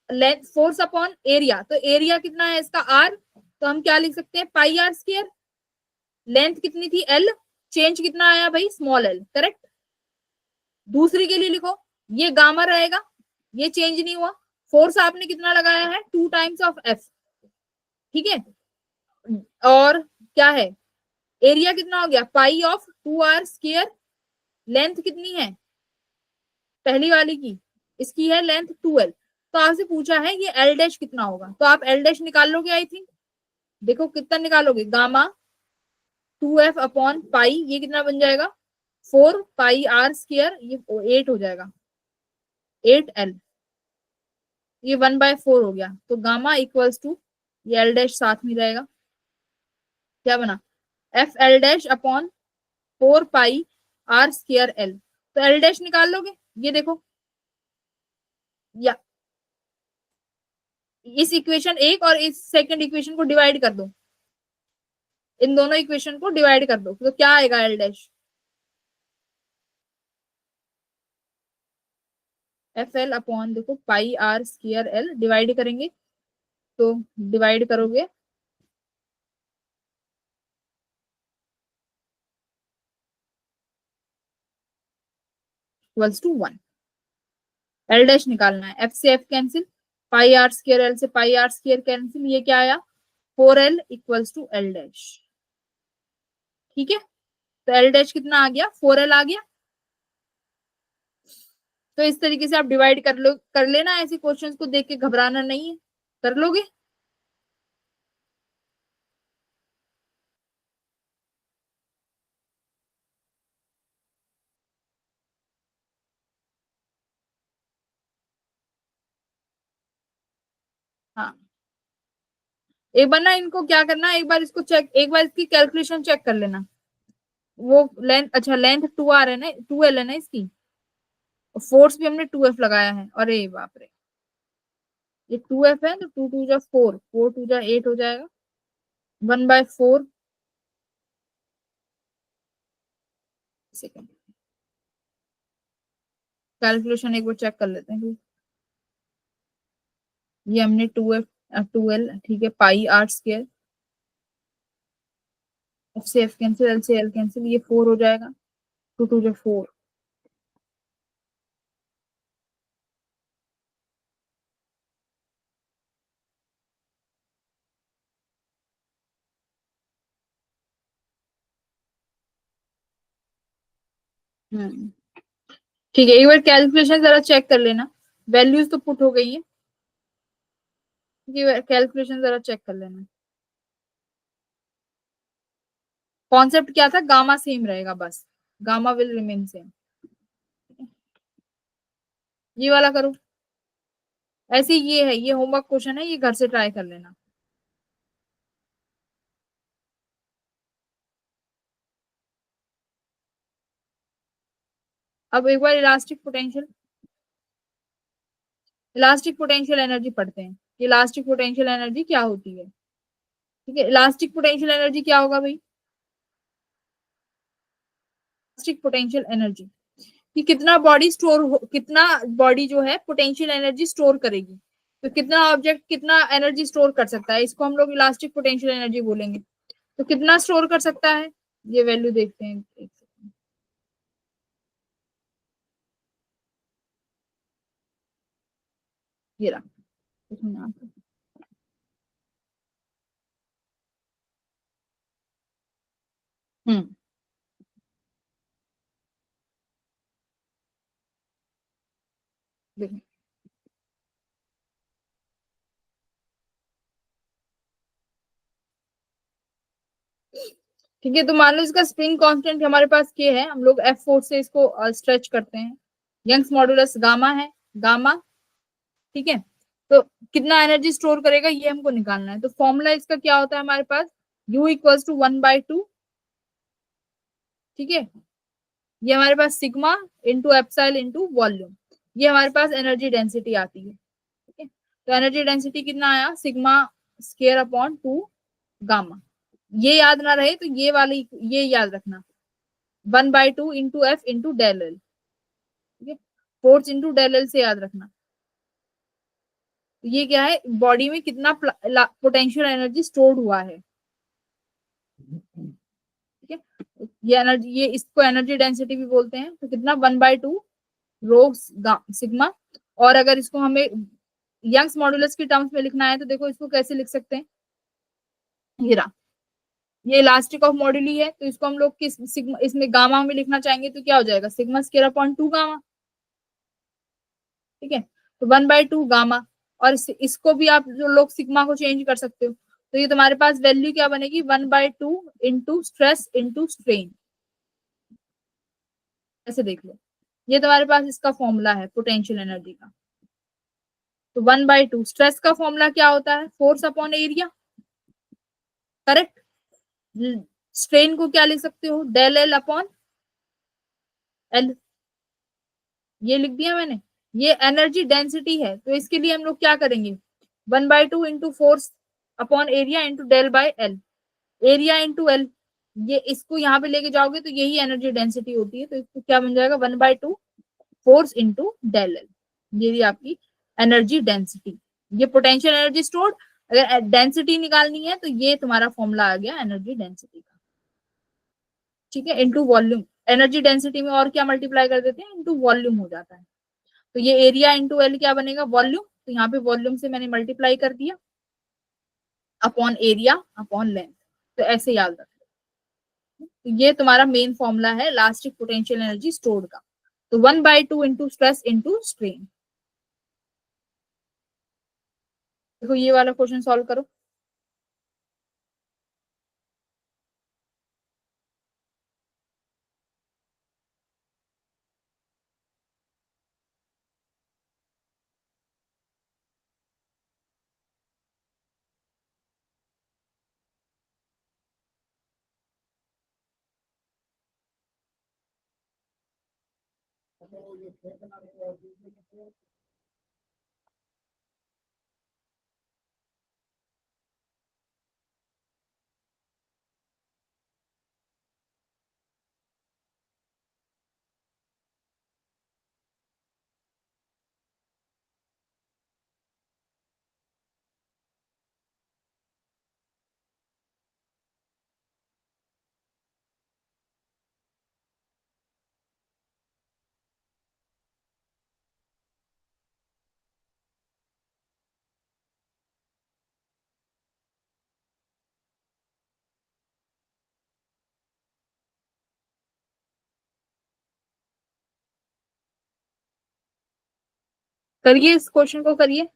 length force upon area, तो एरिया कितना है इसका आर, तो हम क्या लिख सकते हैं, पाई आर स्क्वायर। लेंथ कितनी थी एल, चेंज कितना आया भाई, स्मॉल एल, करेक्ट। दूसरी के लिए लिखो, ये गामा रहेगा, ये चेंज नहीं हुआ, फोर्स आपने कितना लगाया है, 2 टाइम्स ऑफ एफ, ठीक है। और क्या है, एरिया कितना हो गया, पाई ऑफ 2R स्क्वायर। लेंथ कितनी है पहली वाली की, इसकी है लेंथ 2L। तो आपसे पूछा है ये एल डैश कितना होगा, तो आप एल डैश निकाल लोगे आई थिंक। देखो कितना निकालोगे, गामा 2F अपॉन पाई, ये कितना बन जाएगा, 4 पाई R स्क्वायर, ये 8 हो जाएगा, 8L, ये 1/4 हो गया। तो गामा इक्वल्स टू, ये एल डैश साथ में रहेगा, क्या बना, एफ एल डैश अपॉन 4 पाई R स्क्वायर L। तो एल डैश निकाल लोगे, ये देखो, या इस इक्वेशन एक और इस सेकंड इक्वेशन को डिवाइड कर दो, इन दोनों इक्वेशन को डिवाइड कर दो, तो क्या आएगा L dash, F L upon देखो पाई R स्क्वायर L, डिवाइड करेंगे, तो डिवाइड करोगे, इक्वल्स टू 1। एल डैश निकालना है, एफ से एफ कैंसिल, पाई R स्क्वायर L से पाई R स्क्वायर कैंसिल, ये क्या आया, 4L equals to L dash, ठीक है। तो एल डैश कितना आ गया, 4L आ गया। तो इस तरीके से आप डिवाइड कर लो, कर लेना, ऐसे क्वेश्चंस को देख के घबराना नहीं है, कर लोगे। हाँ, एक बार ना इनको क्या करना, एक बार इसको चेक, एक बार इसकी कैलकुलेशन चेक कर लेना। वो लेंथ, अच्छा लेंथ 2R है ना, 2L है ना इसकी, फोर्स भी हमने 2F लगाया है, अरे बाप रे, ये 2F है तो 2 2 जा 4, 4 2 जा 8 हो जाएगा, 1/4 सेकेंड। कैलकुलेशन एक बार चेक कर लेते हैं, ये हमने 2L, ठीक है, पाई R स्क्वायर, एफ से एफ कैंसिल, एल से एल कैंसिल, ये 4 हो जाएगा, 2 2 जा 4। हम्म, ठीक है, एक बार कैलकुलेशन जरा चेक कर लेना, वैल्यूज तो पुट हो गई है, ये कैलकुलेशन जरा चेक कर लेना। कॉन्सेप्ट क्या था, गामा सेम रहेगा बस, गामा विल रिमेन सेम। ये वाला करो, ऐसे ही ये है, ये होमवर्क क्वेश्चन है, ये घर से ट्राई कर लेना। अब एक बार इलास्टिक पोटेंशियल एनर्जी पढ़ते हैं, इलास्टिक पोटेंशियल एनर्जी क्या होती है, ठीक है। इलास्टिक पोटेंशियल एनर्जी क्या होगा भाई, इलास्टिक पोटेंशियल एनर्जी कि कितना बॉडी कितना बॉडी जो है पोटेंशियल एनर्जी स्टोर करेगी, तो कितना ऑब्जेक्ट कितना एनर्जी स्टोर कर सकता है, इसको हम लोग इलास्टिक पोटेंशियल एनर्जी बोलेंगे। तो कितना स्टोर कर सकता है, ये वैल्यू देखते हैं, एक सेकंड। ये रहा, इसमें आता है। हम्म देखो, ठीक है, तो मान लो इसका स्प्रिंग कांस्टेंट हमारे पास के है, हम लोग F4 से इसको स्ट्रेच करते हैं। यंग्स मॉडुलस गामा है, गामा, ठीक है। तो कितना एनर्जी स्टोर करेगा ये हमको निकालना है। तो फॉर्मूला इसका क्या होता है हमारे पास, U इक्वल्स टू 1/2, ठीक है। ये हमारे पास sigma into epsilon into volume, ये हमारे पास एनर्जी डेंसिटी आती है, ठीक है। तो एनर्जी डेंसिटी कितना आया, सिग्मा स्केयर अपॉन 2 गामा। ये याद ना रहे तो ये वाली ये याद रखना, 1/2 into F into del L, ठीक है। फोर्स इंटू डेल एल से याद रखना। तो ये क्या है, बॉडी में कितना पोटेंशियल एनर्जी स्टोर्ड हुआ है, ठीक है। ये एनर्जी, ये इसको एनर्जी डेंसिटी भी बोलते हैं। तो कितना, 1/2 रो सिग्मा। और अगर इसको हमें यंग्स मॉडुलस की टर्म्स में लिखना है तो देखो इसको कैसे लिख सकते हैं, ये रहा, ये इलास्टिक ऑफ मॉड्यूली है, तो इसको हम लोग किस सिग्मा, इसमें गामा में लिखना चाहेंगे तो क्या हो जाएगा, सिग्मा स्क्वायर अपॉन 2 गामा, ठीक है। तो 1/2 गामा। और इसको भी आप जो लोग सिग्मा को चेंज कर सकते हो, तो ये तुम्हारे पास वैल्यू क्या बनेगी, 1/2 इंटू स्ट्रेस इंटू स्ट्रेन, ऐसे देख लो। ये तुम्हारे पास इसका फॉर्मूला है पोटेंशियल एनर्जी का। तो 1/2 स्ट्रेस का फॉर्मूला क्या होता है, force upon area, correct. Strain को क्या लिख सकते हो, डेल एल अपॉन एल, ये लिख दिया मैंने। ये एनर्जी डेंसिटी है, तो इसके लिए हम लोग क्या करेंगे, 1/2 into force upon area into del by L, area into L. ये इसको यहाँ पे लेके जाओगे तो यही एनर्जी डेंसिटी होती है, तो इसको क्या बन जाएगा, 1/2 फोर्स इंटू डेल एल, ये भी आपकी एनर्जी डेंसिटी। ये पोटेंशियल एनर्जी स्टोर्ड, अगर डेंसिटी निकालनी है तो ये तुम्हारा फॉर्मूला आ गया एनर्जी डेंसिटी का, ठीक है, इंटू वॉल्यूम। एनर्जी डेंसिटी में और क्या मल्टीप्लाई कर देते हैं, इंटू वॉल्यूम हो जाता है। तो ये एरिया इंटू एल क्या बनेगा, वॉल्यूम, तो यहाँ पे वॉल्यूम से मैंने मल्टीप्लाई कर दिया अपॉन एरिया अपॉन लेंथ, तो ऐसे याद रखो। तो ये तुम्हारा मेन फॉर्मूला है इलास्टिक पोटेंशियल एनर्जी स्टोर्ड का। तो 1/2 इंटू स्ट्रेस इंटू स्ट्रेन। देखो ये वाला क्वेश्चन सॉल्व करो। करिए, इस क्वेश्चन को करिए।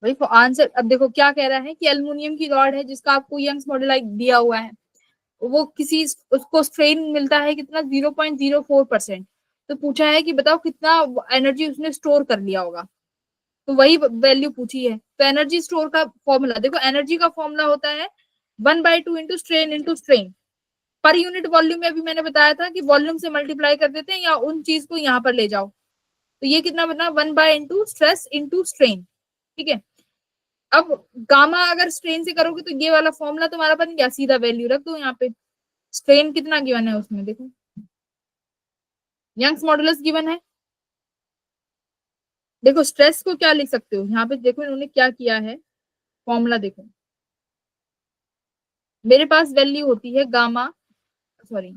भाई आंसर अब देखो क्या कह रहा है कि एल्युमिनियम की रॉड है जिसका आपको यंग्स मॉडल दिया हुआ है, वो किसी उसको स्ट्रेन मिलता है कितना, 0.04%। तो पूछा है कि बताओ कितना एनर्जी उसने स्टोर कर लिया होगा, तो वही वैल्यू पूछी है। तो एनर्जी स्टोर का फॉर्मूला देखो, एनर्जी का फॉर्मूला होता है 1/2 into strain into strain, per unit volume में अभी मैंने बताया था कि वॉल्यूम से मल्टीप्लाई कर देते हैं या उन चीज को यहाँ पर ले जाओ, तो ये कितना बना 1/* स्ट्रेस इंटू स्ट्रेन। ठीक है, अब गामा अगर स्ट्रेन से करोगे तो ये वाला फॉर्मूला तुम्हारा बन गया, सीधा वैल्यू रख दो यहाँ पे। स्ट्रेन कितना गिवन है उसमें देखो, यंग्स मॉडुलस गिवन है। देखो स्ट्रेस को क्या लिख सकते हो यहाँ पे, देखो इन्होंने क्या किया है, फॉर्मूला देखो, मेरे पास वैल्यू होती है gamma, sorry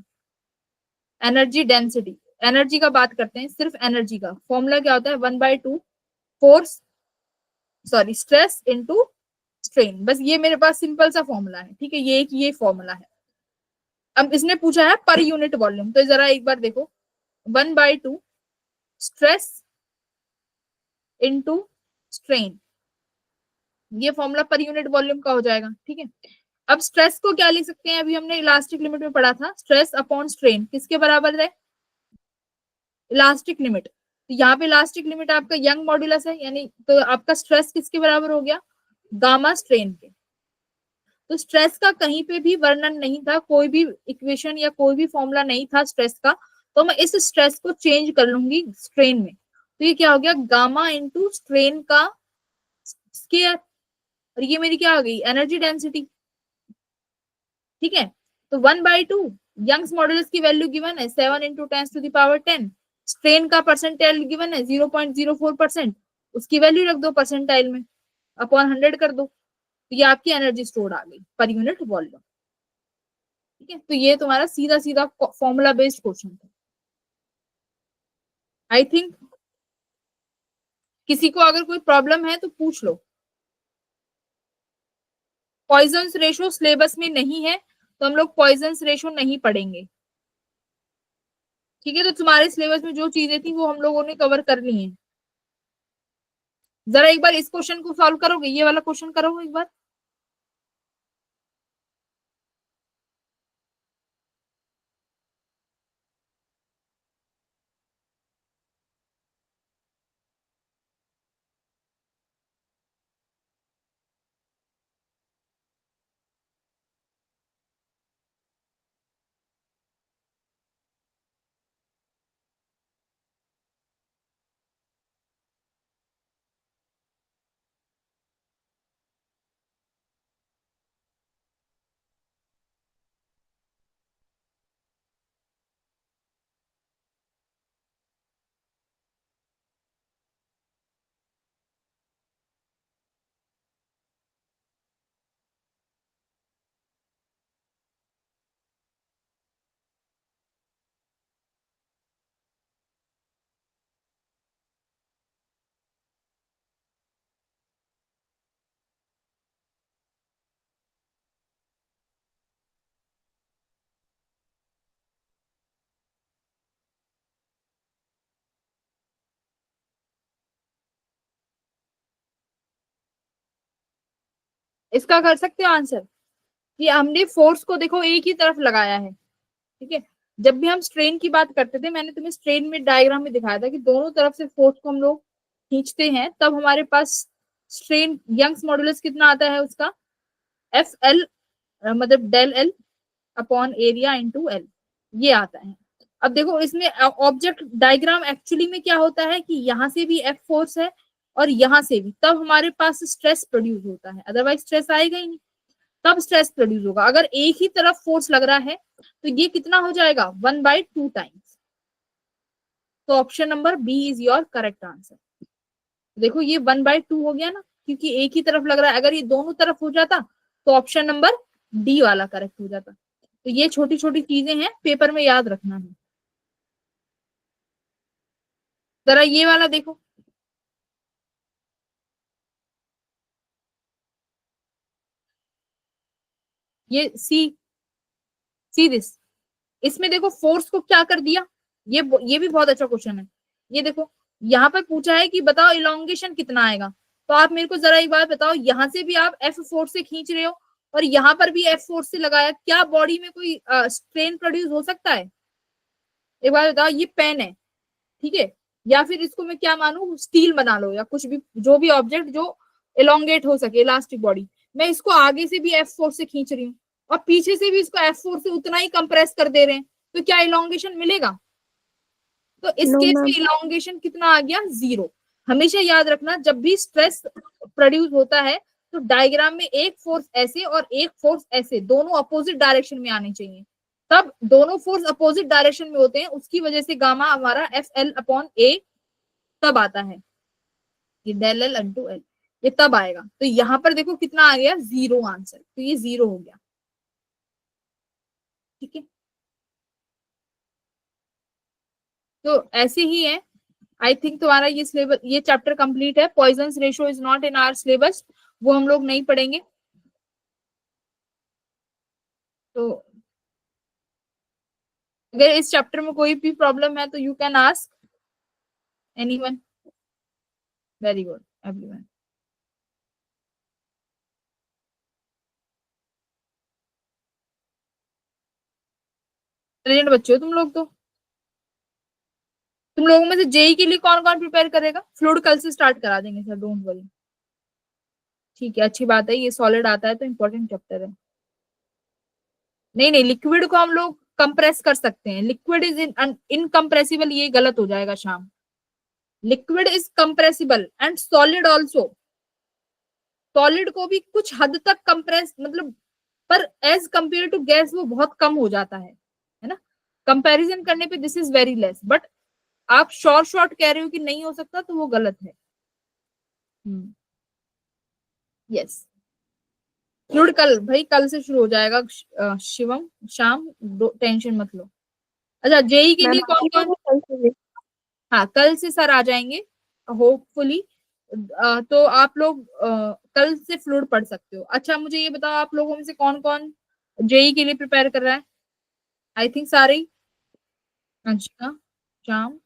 energy density, energy का बात करते हैं, सिर्फ एनर्जी का फॉर्मूला क्या होता है 1/2 force, sorry stress into strain, बस ये मेरे पास सिंपल सा फॉर्मूला है। ठीक है, ये फॉर्मूला है। अब इसने पूछा है पर यूनिट वॉल्यूम, तो जरा एक बार देखो 1/2 स्ट्रेस इंटू स्ट्रेन, ये फॉर्मूला पर यूनिट वॉल्यूम का हो जाएगा। ठीक है, अब स्ट्रेस को क्या लिख सकते हैं, अभी हमने इलास्टिक लिमिट में पढ़ा था, स्ट्रेस अपॉन स्ट्रेन किसके बराबर है, इलास्टिक लिमिट। तो यहाँ पे इलास्टिक लिमिट आपका यंग मॉड्यूलस है, यानी तो आपका स्ट्रेस किसके बराबर हो गया, गामा स्ट्रेन के। तो स्ट्रेस का कहीं पे भी वर्णन नहीं था, कोई भी इक्वेशन या कोई भी फॉर्मूला नहीं था स्ट्रेस का, तो मैं इस स्ट्रेस को चेंज कर लूंगी स्ट्रेन में, तो ये क्या हो गया गामा इंटू स्ट्रेन का स्केयर, और ये मेरी क्या आ गई एनर्जी डेंसिटी। ठीक है, तो 1/2 यंग्स मॉडुलस की वैल्यू गिवन है 7 × 10⁻10, स्ट्रेन का परसेंटाइल गिवन है 0.04%, उसकी वैल्यू रख दो परसेंटाइल में, अपॉन 100 कर दो, तो ये आपकी एनर्जी स्टोर्ड आ गई पर यूनिट वॉल्यूम। ठीक है, तो ये तुम्हारा सीधा सीधा फॉर्मूला बेस्ड क्वेश्चन था। आई थिंक किसी को अगर कोई प्रॉब्लम है तो पूछ लो। पॉइजन्स रेशो सिलेबस में नहीं है, तो हम लोग पॉइजन्स रेशो नहीं पढ़ेंगे। ठीक है, तो तुम्हारे सिलेबस में जो चीजें थी वो हम लोगों ने कवर कर ली हैं। जरा एक बार इस क्वेश्चन को सॉल्व करोगे, ये वाला क्वेश्चन करोगे एक बार। इसका कर सकते हो आंसर, कि हमने फोर्स को देखो एक ही तरफ लगाया है। ठीक है, जब भी हम स्ट्रेन की बात करते थे, मैंने तुम्हें स्ट्रेन में डायग्राम में दिखाया था कि दोनों तरफ से फोर्स को हम लोग खींचते हैं, तब हमारे पास स्ट्रेन यंग्स मॉडुलस कितना आता है उसका, FL मतलब del L upon area into L, ये आता है। अब देखो इसमें ऑब्जेक्ट डायग्राम एक्चुअली में क्या होता है कि यहाँ से भी F फोर्स है और यहाँ से भी, तब हमारे पास स्ट्रेस प्रोड्यूस होता है, अदरवाइज स्ट्रेस आएगा ही नहीं। तब स्ट्रेस प्रोड्यूस होगा, अगर एक ही तरफ फोर्स लग रहा है तो ये कितना हो जाएगा 1/2 टाइम्स। तो option number B is your correct answer. देखो ये 1/2 हो गया ना, क्योंकि एक ही तरफ लग रहा है, अगर ये दोनों तरफ हो जाता तो ऑप्शन नंबर डी वाला करेक्ट हो जाता। तो ये छोटी छोटी चीजें हैं, पेपर में याद रखना है। जरा ये वाला देखो, ये सी दिस, इसमें देखो फोर्स को क्या कर दिया, ये भी बहुत अच्छा क्वेश्चन है। ये देखो यहाँ पर पूछा है कि बताओ इलोंगेशन कितना आएगा, तो आप मेरे को जरा एक बात बताओ, यहाँ से भी आप F फोर्स से खींच रहे हो और यहाँ पर भी F फोर्स से लगाया, क्या बॉडी में कोई स्ट्रेन प्रोड्यूस हो सकता है, एक बार बताओ। ये पेन है, ठीक है, या फिर इसको मैं क्या मानू, स्टील बना लो या कुछ भी, जो भी ऑब्जेक्ट जो एलोंगेट हो सके, इलास्टिक बॉडी, मैं इसको आगे से भी F फोर्स से खींच रही हूँ, और पीछे से भी इसको F4 से उतना ही कंप्रेस कर दे रहे हैं, तो क्या इलोंगेशन मिलेगा? तो इस No, केस में ma'am. इलोंगेशन कितना आ गया? 0। हमेशा याद रखना जब भी स्ट्रेस प्रोड्यूस होता है तो डायग्राम में एक फोर्स ऐसे और एक फोर्स ऐसे, दोनों अपोजिट डायरेक्शन में आने चाहिए। तब दोनों फोर्स अपोजिट डायरेक्शन में होते हैं, उसकी वजह से गामा हमारा FL/A तब आता है, ये डेल एल इंटू एल, ये तब आएगा। तो यहाँ पर देखो कितना आ गया? 0 आंसर, तो ये 0 हो गया। ठीक है, तो ऐसे ही है। आई थिंक तुम्हारा ये सिलेबस, ये चैप्टर कंप्लीट है। Poisson's ratio is not in our syllabus, वो हम लोग नहीं पढ़ेंगे। तो अगर इस चैप्टर में कोई भी प्रॉब्लम है तो you can ask anyone. Very good everyone. Brilliant बच्चे हो तुम लोग। तो तुम लोगों में से जेई के लिए कौन कौन प्रिपेयर करेगा? फ्लूइड कल से स्टार्ट करा देंगे सर, डोंट वरी। ठीक है, अच्छी बात है, ये सॉलिड आता है तो इम्पोर्टेंट चैप्टर है। नहीं नहीं, लिक्विड को हम लोग कंप्रेस कर सकते हैं। लिक्विड इज इनकम्प्रेसिबल, ये गलत हो जाएगा शाम। Liquid is compressible and solid also. Solid को भी कुछ हद तक कंप्रेस, मतलब पर एज कंपेयर टू गैस वो बहुत कम हो जाता है ना। कंपैरिजन करने पे this is very less, but आप शॉर्ट शॉर्ट कह रहे हो कि नहीं हो सकता, तो वो गलत है। यस, फ्लूइड कल भाई, कल से शुरू हो जाएगा। शिवम, शाम, टेंशन मत लो। अच्छा, जेई के मैम लिए आज कौन ही कौन? करें कल से भी? हाँ, कल से सर आ जाएंगे होपफुली। तो आप लोग कल से फ्लूइड पढ़ सकते हो। अच्छा, मुझे ये बताओ, आप लोगों में से कौन कौन जेई के लिए प्रिपेयर कर रहा है? आई थिंक सारे ही। अच्छा, शाम।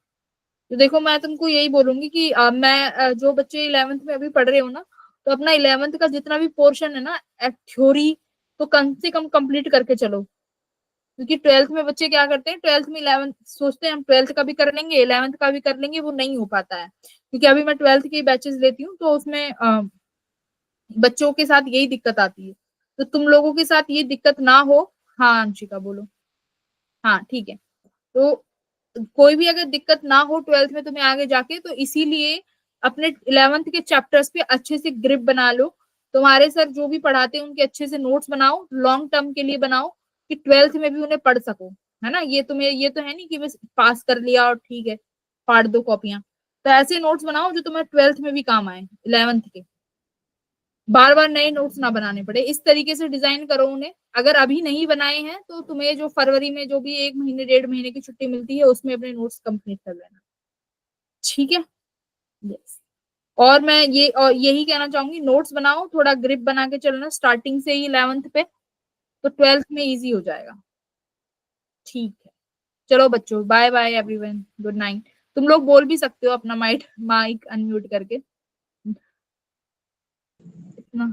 तो देखो, मैं तुमको यही बोलूंगी कि जो बच्चे 11th में अभी पढ़ रहे हो ना, तो अपना 11th का जितना भी पोर्शन है ना थ्योरी, तो कम से कम कंप्लीट करके चलो। क्योंकि 12th में बच्चे क्या करते हैं, 12th में 11th सोचते हैं हम 12th का भी कर लेंगे 11th का भी कर लेंगे, वो नहीं हो पाता है। क्योंकि अभी मैं 12th के बैचेस लेती हूँ, तो उसमें बच्चों के साथ यही दिक्कत आती है। तो तुम लोगों के साथ ये दिक्कत ना हो। हाँ अंशिका बोलो। हाँ ठीक है। तो कोई भी अगर दिक्कत ना हो 12th में तुम्हें आगे जाके, तो इसीलिए अपने 11th के चैप्टर्स पे अच्छे से ग्रिप बना लो। तुम्हारे सर जो भी पढ़ाते हैं उनके अच्छे से नोट्स बनाओ, लॉन्ग टर्म के लिए बनाओ, कि 12th में भी उन्हें पढ़ सको। है ना, ये तुम्हें ये तो है नहीं कि बस पास कर लिया और ठीक है फाड़ दो कॉपियां। तो ऐसे नोट्स बनाओ जो तुम्हें 12th में भी काम आए, 11th के। बार बार नए नोट्स ना बनाने पड़े, इस तरीके से डिजाइन करो उन्हें। अगर अभी नहीं बनाए हैं तो तुम्हें जो फरवरी में जो भी 1 महीने 1.5 महीने की छुट्टी मिलती है, उसमें अपने नोट्स कंप्लीट कर लेना। ठीक है। यस। और मैं ये और यही कहना चाहूंगी, नोट्स बनाओ, थोड़ा ग्रिप बना के चलना स्टार्टिंग से ही 11th पे, तो 12th में इजी हो जाएगा। ठीक है, चलो बच्चों, bye bye everyone, good night. तुम लोग बोल भी सकते हो अपना माइक माइक अनम्यूट करके। इतना